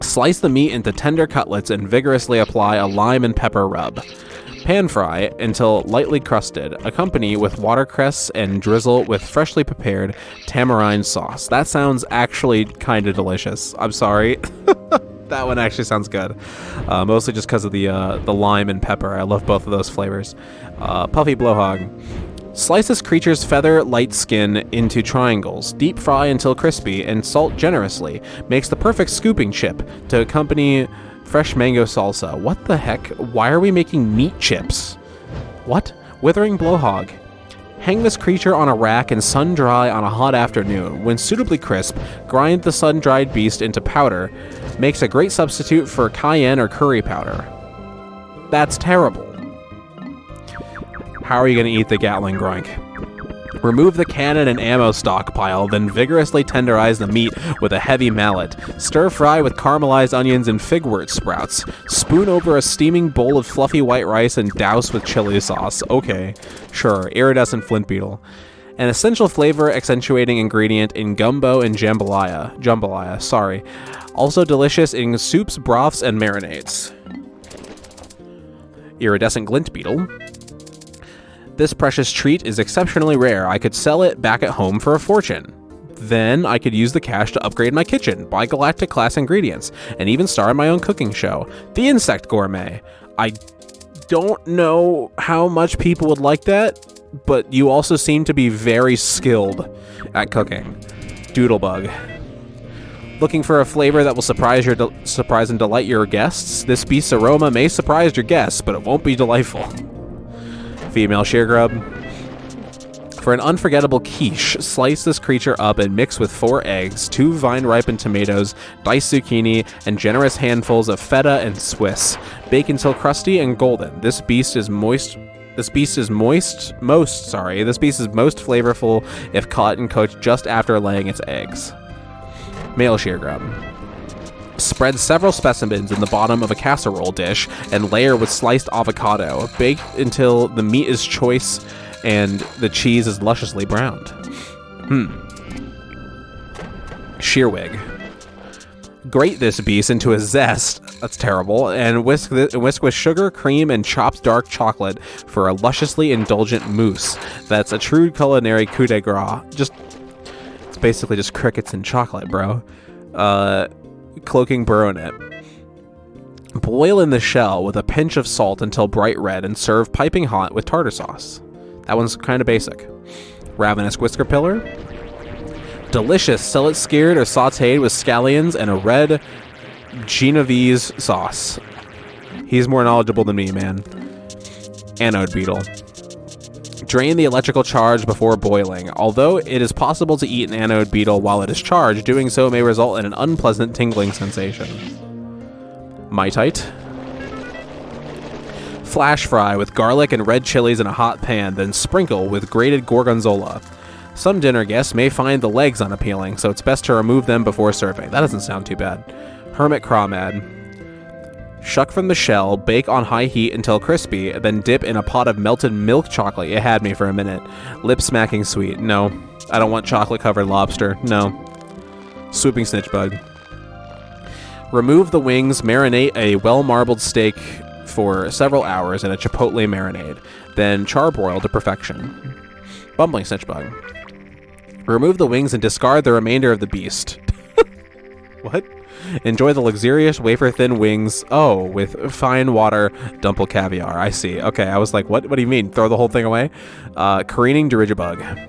Slice the meat into tender cutlets and vigorously apply a lime and pepper rub. Pan fry until lightly crusted. Accompany with watercress and drizzle with freshly prepared tamarind sauce. That sounds actually kind of delicious. I'm sorry. That one actually sounds good. Mostly just because of the lime and pepper. I love both of those flavors. Puffy blowhog. Slice this creature's feather light skin into triangles. Deep fry until crispy and salt generously. Makes the perfect scooping chip to accompany fresh mango salsa. What the heck? Why are we making meat chips? What? Withering blowhog. Hang this creature on a rack and sun dry on a hot afternoon. When suitably crisp, grind the sun-dried beast into powder. Makes a great substitute for cayenne or curry powder. That's terrible. How are you going to eat the Gatling groink? Remove the cannon and ammo stockpile, then vigorously tenderize the meat with a heavy mallet. Stir fry with caramelized onions and figwort sprouts. Spoon over a steaming bowl of fluffy white rice and douse with chili sauce. Okay, sure, iridescent flint beetle. An essential flavor accentuating ingredient in gumbo and jambalaya, sorry. Also delicious in soups, broths, and marinades. Iridescent glint beetle. This precious treat is exceptionally rare. I could sell it back at home for a fortune. Then I could use the cash to upgrade my kitchen, buy galactic class ingredients, and even star in my own cooking show, The Insect Gourmet. I don't know how much people would like that, but you also seem to be very skilled at cooking. Doodlebug. Looking for a flavor that will surprise and delight your guests? This beast's aroma may surprise your guests, but it won't be delightful. Female sheargrub. For an unforgettable quiche, slice this creature up and mix with 4 eggs, 2 vine-ripened tomatoes, diced zucchini, and generous handfuls of feta and Swiss. Bake until crusty and golden. This beast is most flavorful if caught and cooked just after laying its eggs. Male sheer grub. Spread several specimens in the bottom of a casserole dish and layer with sliced avocado. Bake until the meat is choice and the cheese is lusciously browned. Sheerwig. Grate this beast into a zest, that's terrible, and whisk with sugar, cream, and chopped dark chocolate for a lusciously indulgent mousse. That's a true culinary coup de grace. It's basically just crickets and chocolate, bro. Cloaking burrow in it. Boil in the shell with a pinch of salt until bright red and serve piping hot with tartar sauce. That one's kind of basic. Ravenous whisker pillar. Delicious. Sell it skewered or sauteed with scallions and a red Genovese sauce. He's more knowledgeable than me, man. Anode beetle. Drain the electrical charge before boiling. Although it is possible to eat an anode beetle while it is charged, doing so may result in an unpleasant tingling sensation. Mitite. Flash fry with garlic and red chilies in a hot pan, then sprinkle with grated gorgonzola. Some dinner guests may find the legs unappealing, so it's best to remove them before serving. That doesn't sound too bad. Hermit crawdad. Shuck from the shell, bake on high heat until crispy, then dip in a pot of melted milk chocolate. It had me for a minute. Lip smacking sweet. No. I don't want chocolate-covered lobster. No. Swooping snitch bug. Remove the wings, marinate a well-marbled steak for several hours in a chipotle marinade, then charbroil to perfection. Bumbling snitch bug. Remove the wings and discard the remainder of the beast. What? Enjoy the luxurious wafer-thin wings. Oh, with fine water dumple caviar. I see. Okay, I was like, what? What do you mean? Throw the whole thing away? Careening dirigibug.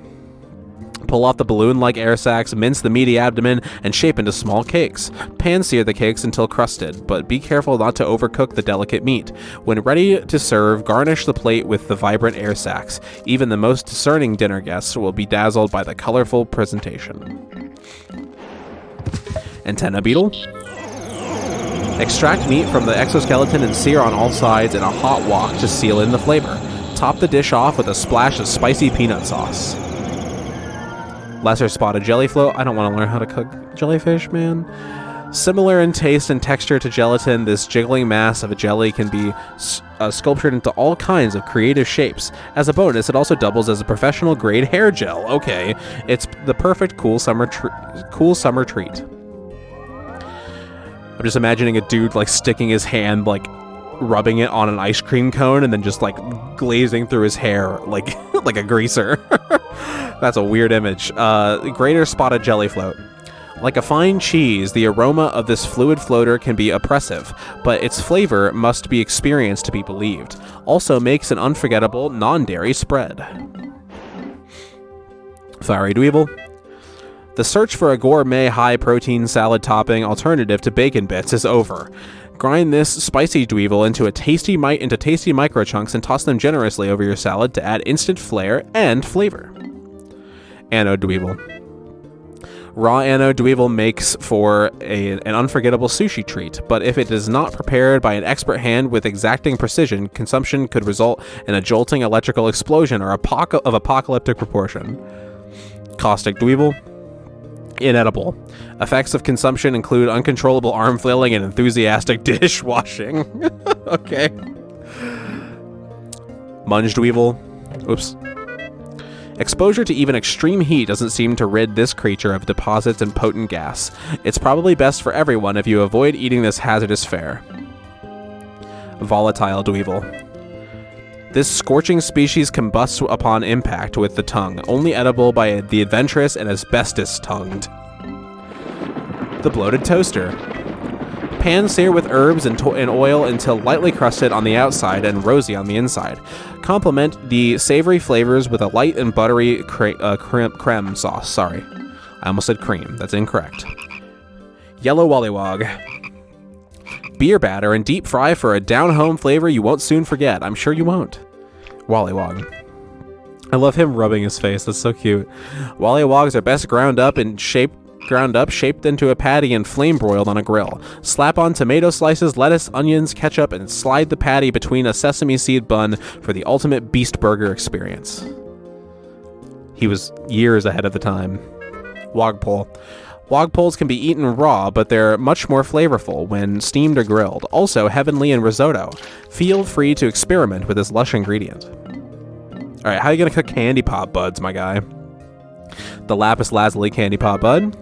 Pull off the balloon-like air sacs, mince the meaty abdomen, and shape into small cakes. Pan-sear the cakes until crusted, but be careful not to overcook the delicate meat. When ready to serve, garnish the plate with the vibrant air sacs. Even the most discerning dinner guests will be dazzled by the colorful presentation. Antenna beetle. Extract meat from the exoskeleton and sear on all sides in a hot wok to seal in the flavor. Top the dish off with a splash of spicy peanut sauce. Lesser spotted jellyfloat. I don't want to learn how to cook jellyfish, man. Similar in taste and texture to gelatin, this jiggling mass of a jelly can be sculptured into all kinds of creative shapes. As a bonus, it also doubles as a professional grade hair gel. Okay, it's the perfect cool summer treat. I'm just imagining a dude like sticking his hand, like rubbing it on an ice cream cone and then just like glazing through his hair like like a greaser. That's a weird image. Greater spotted jellyfloat. Like a fine cheese, the aroma of this fluid floater can be oppressive, but its flavor must be experienced to be believed. Also makes an unforgettable non-dairy spread. Fiery dweeble. The search for a gourmet high-protein salad topping alternative to bacon bits is over. Grind this spicy dweevil into tasty micro chunks and toss them generously over your salad to add instant flair and flavor. Anode dweevil. Raw anode dweevil makes for an unforgettable sushi treat, but if it is not prepared by an expert hand with exacting precision, consumption could result in a jolting electrical explosion of apocalyptic proportion. Caustic dweevil. Inedible. Effects of consumption include uncontrollable arm flailing and enthusiastic dishwashing. Okay. Munge dweevil. Oops. Exposure to even extreme heat doesn't seem to rid this creature of deposits and potent gas. It's probably best for everyone if you avoid eating this hazardous fare. Volatile dweevil. This scorching species combusts upon impact with the tongue, only edible by the adventurous and asbestos-tongued. The bloated toaster. Pan sear with herbs and oil until lightly crusted on the outside and rosy on the inside. Complement the savory flavors with a light and buttery creme sauce. Sorry, I almost said cream. That's incorrect. Yellow Wollywog. Beer batter and deep fry for a down-home flavor you won't soon forget. I'm sure you won't. Wollywog. I love him rubbing his face. That's so cute. Wollywogs are best ground up, shaped into a patty and flame broiled on a grill. Slap on tomato slices, lettuce, onions, ketchup, and slide the patty between a sesame seed bun for the ultimate beast burger experience. He was years ahead of the time. Wogpole. Wogpoles can be eaten raw, but they're much more flavorful when steamed or grilled. Also heavenly in risotto. Feel free to experiment with this lush ingredient. Alright, how are you gonna cook candy pop buds, my guy? The lapis lazuli candy pop bud.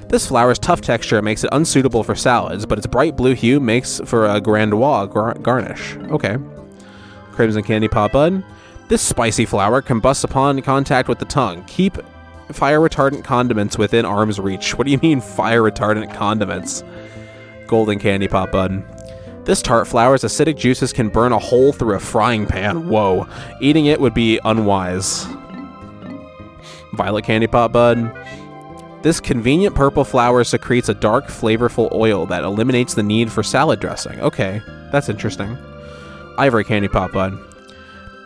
This flower's tough texture makes it unsuitable for salads, but its bright blue hue makes for a grandois garnish. Okay. Crimson candy pop bud. This spicy flower combusts upon contact with the tongue. Keep fire retardant condiments within arm's reach. What do you mean fire retardant condiments? Golden candy pop bud. This tart flower's acidic juices can burn a hole through a frying pan. Whoa. Eating it would be unwise. Violet candy pop bud. This convenient purple flower secretes a dark, flavorful oil that eliminates the need for salad dressing. Okay, that's interesting. Ivory candy pop bud.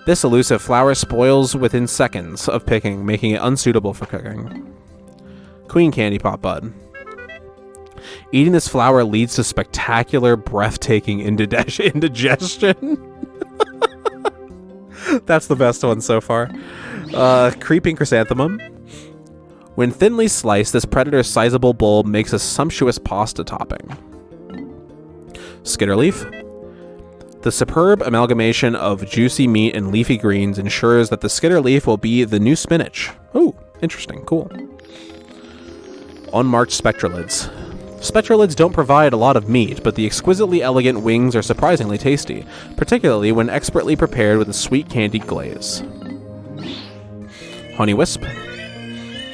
This elusive flower spoils within seconds of picking, making it unsuitable for cooking. Queen candy pop bud. Eating this flower leads to spectacular, breathtaking indigestion. That's the best one so far. Creeping chrysanthemum. When thinly sliced, this predator's sizable bulb makes a sumptuous pasta topping. Skitterleaf. The superb amalgamation of juicy meat and leafy greens ensures that the skitterleaf will be the new spinach. Ooh, interesting, cool. Unmarked spectralids. Spectralids don't provide a lot of meat, but the exquisitely elegant wings are surprisingly tasty, particularly when expertly prepared with a sweet candied glaze. Honey wisp.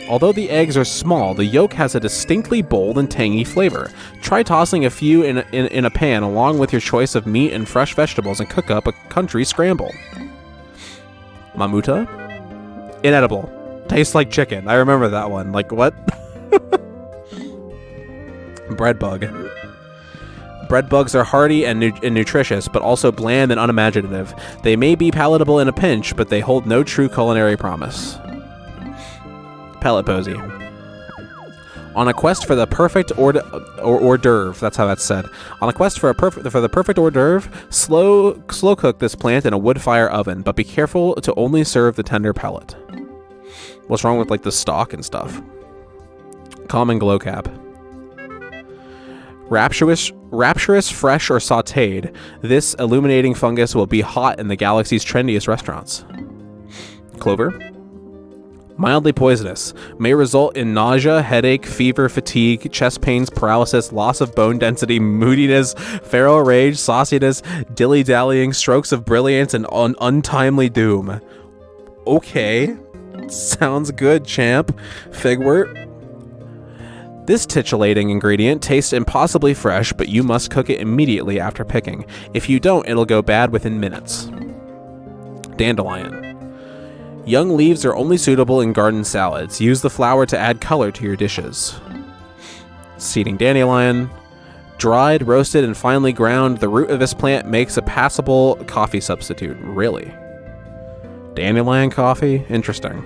Although the eggs are small, the yolk has a distinctly bold and tangy flavor. Try tossing a few in a pan along with your choice of meat and fresh vegetables and cook up a country scramble. Mamuta. Inedible. Tastes like chicken. I remember that one. Like, what? Bread bug. Bread bugs are hardy and nutritious, but also bland and unimaginative. They may be palatable in a pinch, but they hold no true culinary promise. Pellet posy. On a quest for the perfect hors d'oeuvre, that's how that's said. On a quest for the perfect hors d'oeuvre, slow cook this plant in a wood fire oven, but be careful to only serve the tender pellet. What's wrong with like the stalk and stuff? Common glowcap. Rapturous, fresh, or sautéed, this illuminating fungus will be hot in the galaxy's trendiest restaurants. Clover. Mildly poisonous. May result in nausea, headache, fever, fatigue, chest pains, paralysis, loss of bone density, moodiness, feral rage, sauciness, dilly-dallying, strokes of brilliance, and untimely doom. Okay. Sounds good, champ. Figwort. This titillating ingredient tastes impossibly fresh, but you must cook it immediately after picking. If you don't, it'll go bad within minutes. Dandelion. Young leaves are only suitable in garden salads. Use the flower to add color to your dishes. Seeding dandelion. Dried, roasted, and finely ground, the root of this plant makes a passable coffee substitute. Really? Dandelion coffee? Interesting.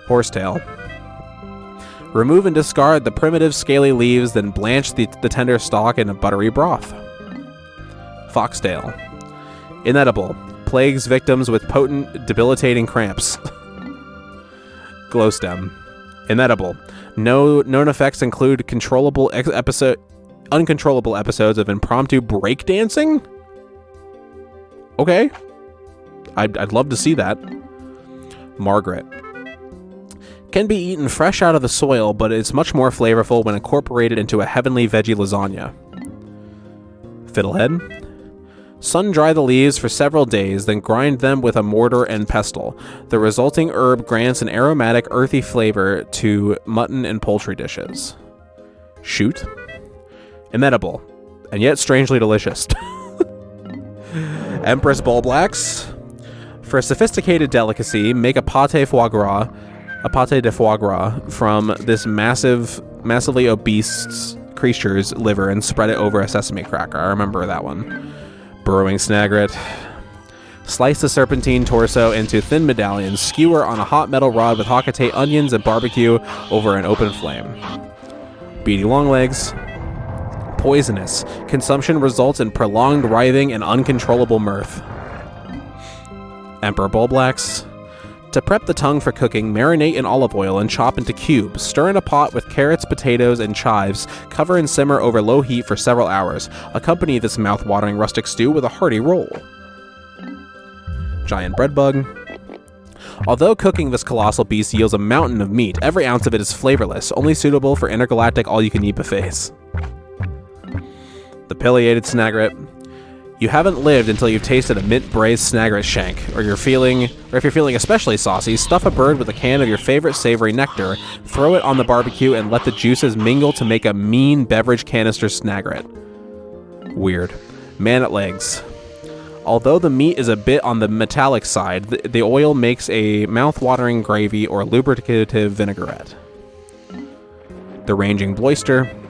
Horsetail. Remove and discard the primitive scaly leaves, then blanch the tender stalk in a buttery broth. Foxtail. Inedible. Plagues victims with potent, debilitating cramps. Glowstem. Inedible. Known effects include uncontrollable episodes of impromptu breakdancing? Okay. I'd love to see that. Margaret. Can be eaten fresh out of the soil, but it's much more flavorful when incorporated into a heavenly veggie lasagna. Fiddlehead. Sun-dry the leaves for several days, then grind them with a mortar and pestle. The resulting herb grants an aromatic, earthy flavor to mutton and poultry dishes. Shoot. Inedible, and yet strangely delicious. Empress bullblacks. For a sophisticated delicacy, make a pâte de foie gras from this massively obese creature's liver and spread it over a sesame cracker. I remember that one. Burrowing snagret. Slice the serpentine torso into thin medallions. Skewer on a hot metal rod with Hokate onions and barbecue over an open flame. Beady long legs. Poisonous. Consumption results in prolonged writhing and uncontrollable mirth. Emperor Bullblacks. To prep the tongue for cooking, marinate in olive oil and chop into cubes. Stir in a pot with carrots, potatoes, and chives. Cover and simmer over low heat for several hours. Accompany this mouth-watering rustic stew with a hearty roll. Giant bread bug. Although cooking this colossal beast yields a mountain of meat, every ounce of it is flavorless, only suitable for intergalactic all-you-can-eat buffets. The pileated snagret. You haven't lived until you've tasted a mint-braised snagret shank, or if you're feeling especially saucy, stuff a bird with a can of your favorite savory nectar, throw it on the barbecue, and let the juices mingle to make a mean beverage canister snagret. Weird. Man at legs. Although the meat is a bit on the metallic side, the oil makes a mouth-watering gravy or lubricative vinaigrette. The ranging bloister.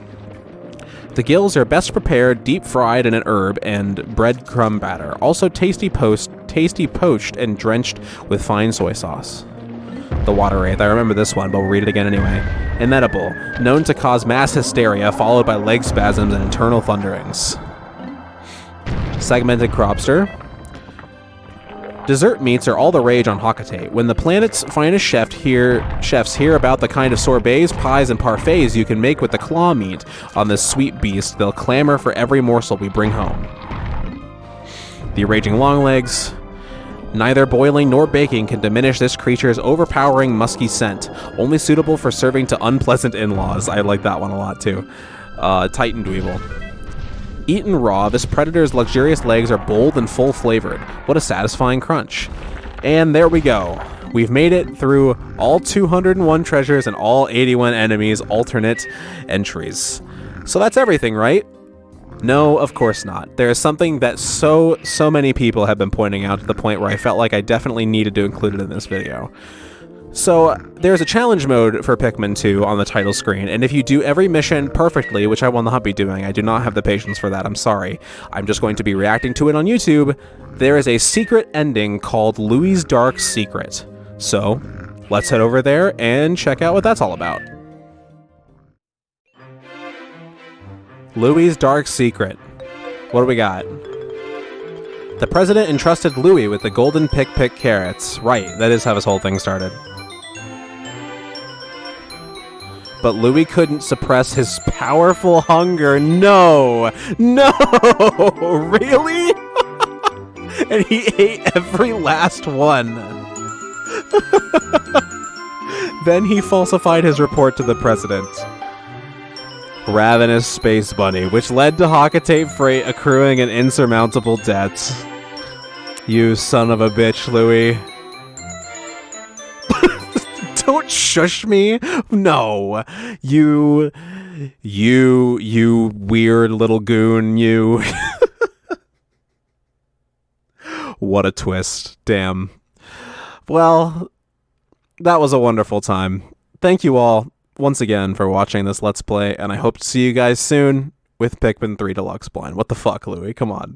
The gills are best prepared deep-fried in an herb and breadcrumb batter. Also tasty poached and drenched with fine soy sauce. The water wraith. I remember this one, but we'll read it again anyway. Inedible. Known to cause mass hysteria, followed by leg spasms and internal thunderings. Segmented crobster. Dessert meats are all the rage on Hokate. When the planet's finest chefs hear about the kind of sorbets, pies, and parfaits you can make with the claw meat on this sweet beast, they'll clamor for every morsel we bring home. The raging longlegs. Neither boiling nor baking can diminish this creature's overpowering musky scent, only suitable for serving to unpleasant in-laws. I like that one a lot too. Titan Dweeble. Eaten raw, this predator's luxurious legs are bold and full-flavored. What a satisfying crunch. And there we go. We've made it through all 201 treasures and all 81 enemies' alternate entries. So that's everything, right? No, of course not. There is something that so many people have been pointing out to the point where I felt like I definitely needed to include it in this video. So, there's a challenge mode for Pikmin 2 on the title screen, and if you do every mission perfectly, which I will not be doing, I do not have the patience for that, I'm sorry, I'm just going to be reacting to it on YouTube, there is a secret ending called Louie's Dark Secret. So, let's head over there and check out what that's all about. Louie's Dark Secret. What do we got? The president entrusted Louie with the golden pick carrots. Right, that is how this whole thing started. But Louie couldn't suppress his powerful hunger. No! No! Really? And he ate every last one. Then he falsified his report to the president. Ravenous Space Bunny, which led to Hokate Freight accruing an insurmountable debt. You son of a bitch, Louie. Don't shush me. No. You weird little goon, you. What a twist. Damn. Well, that was a wonderful time. Thank you all once again for watching this Let's Play, and I hope to see you guys soon with Pikmin 3 Deluxe Blind. What the fuck, Louie? Come on.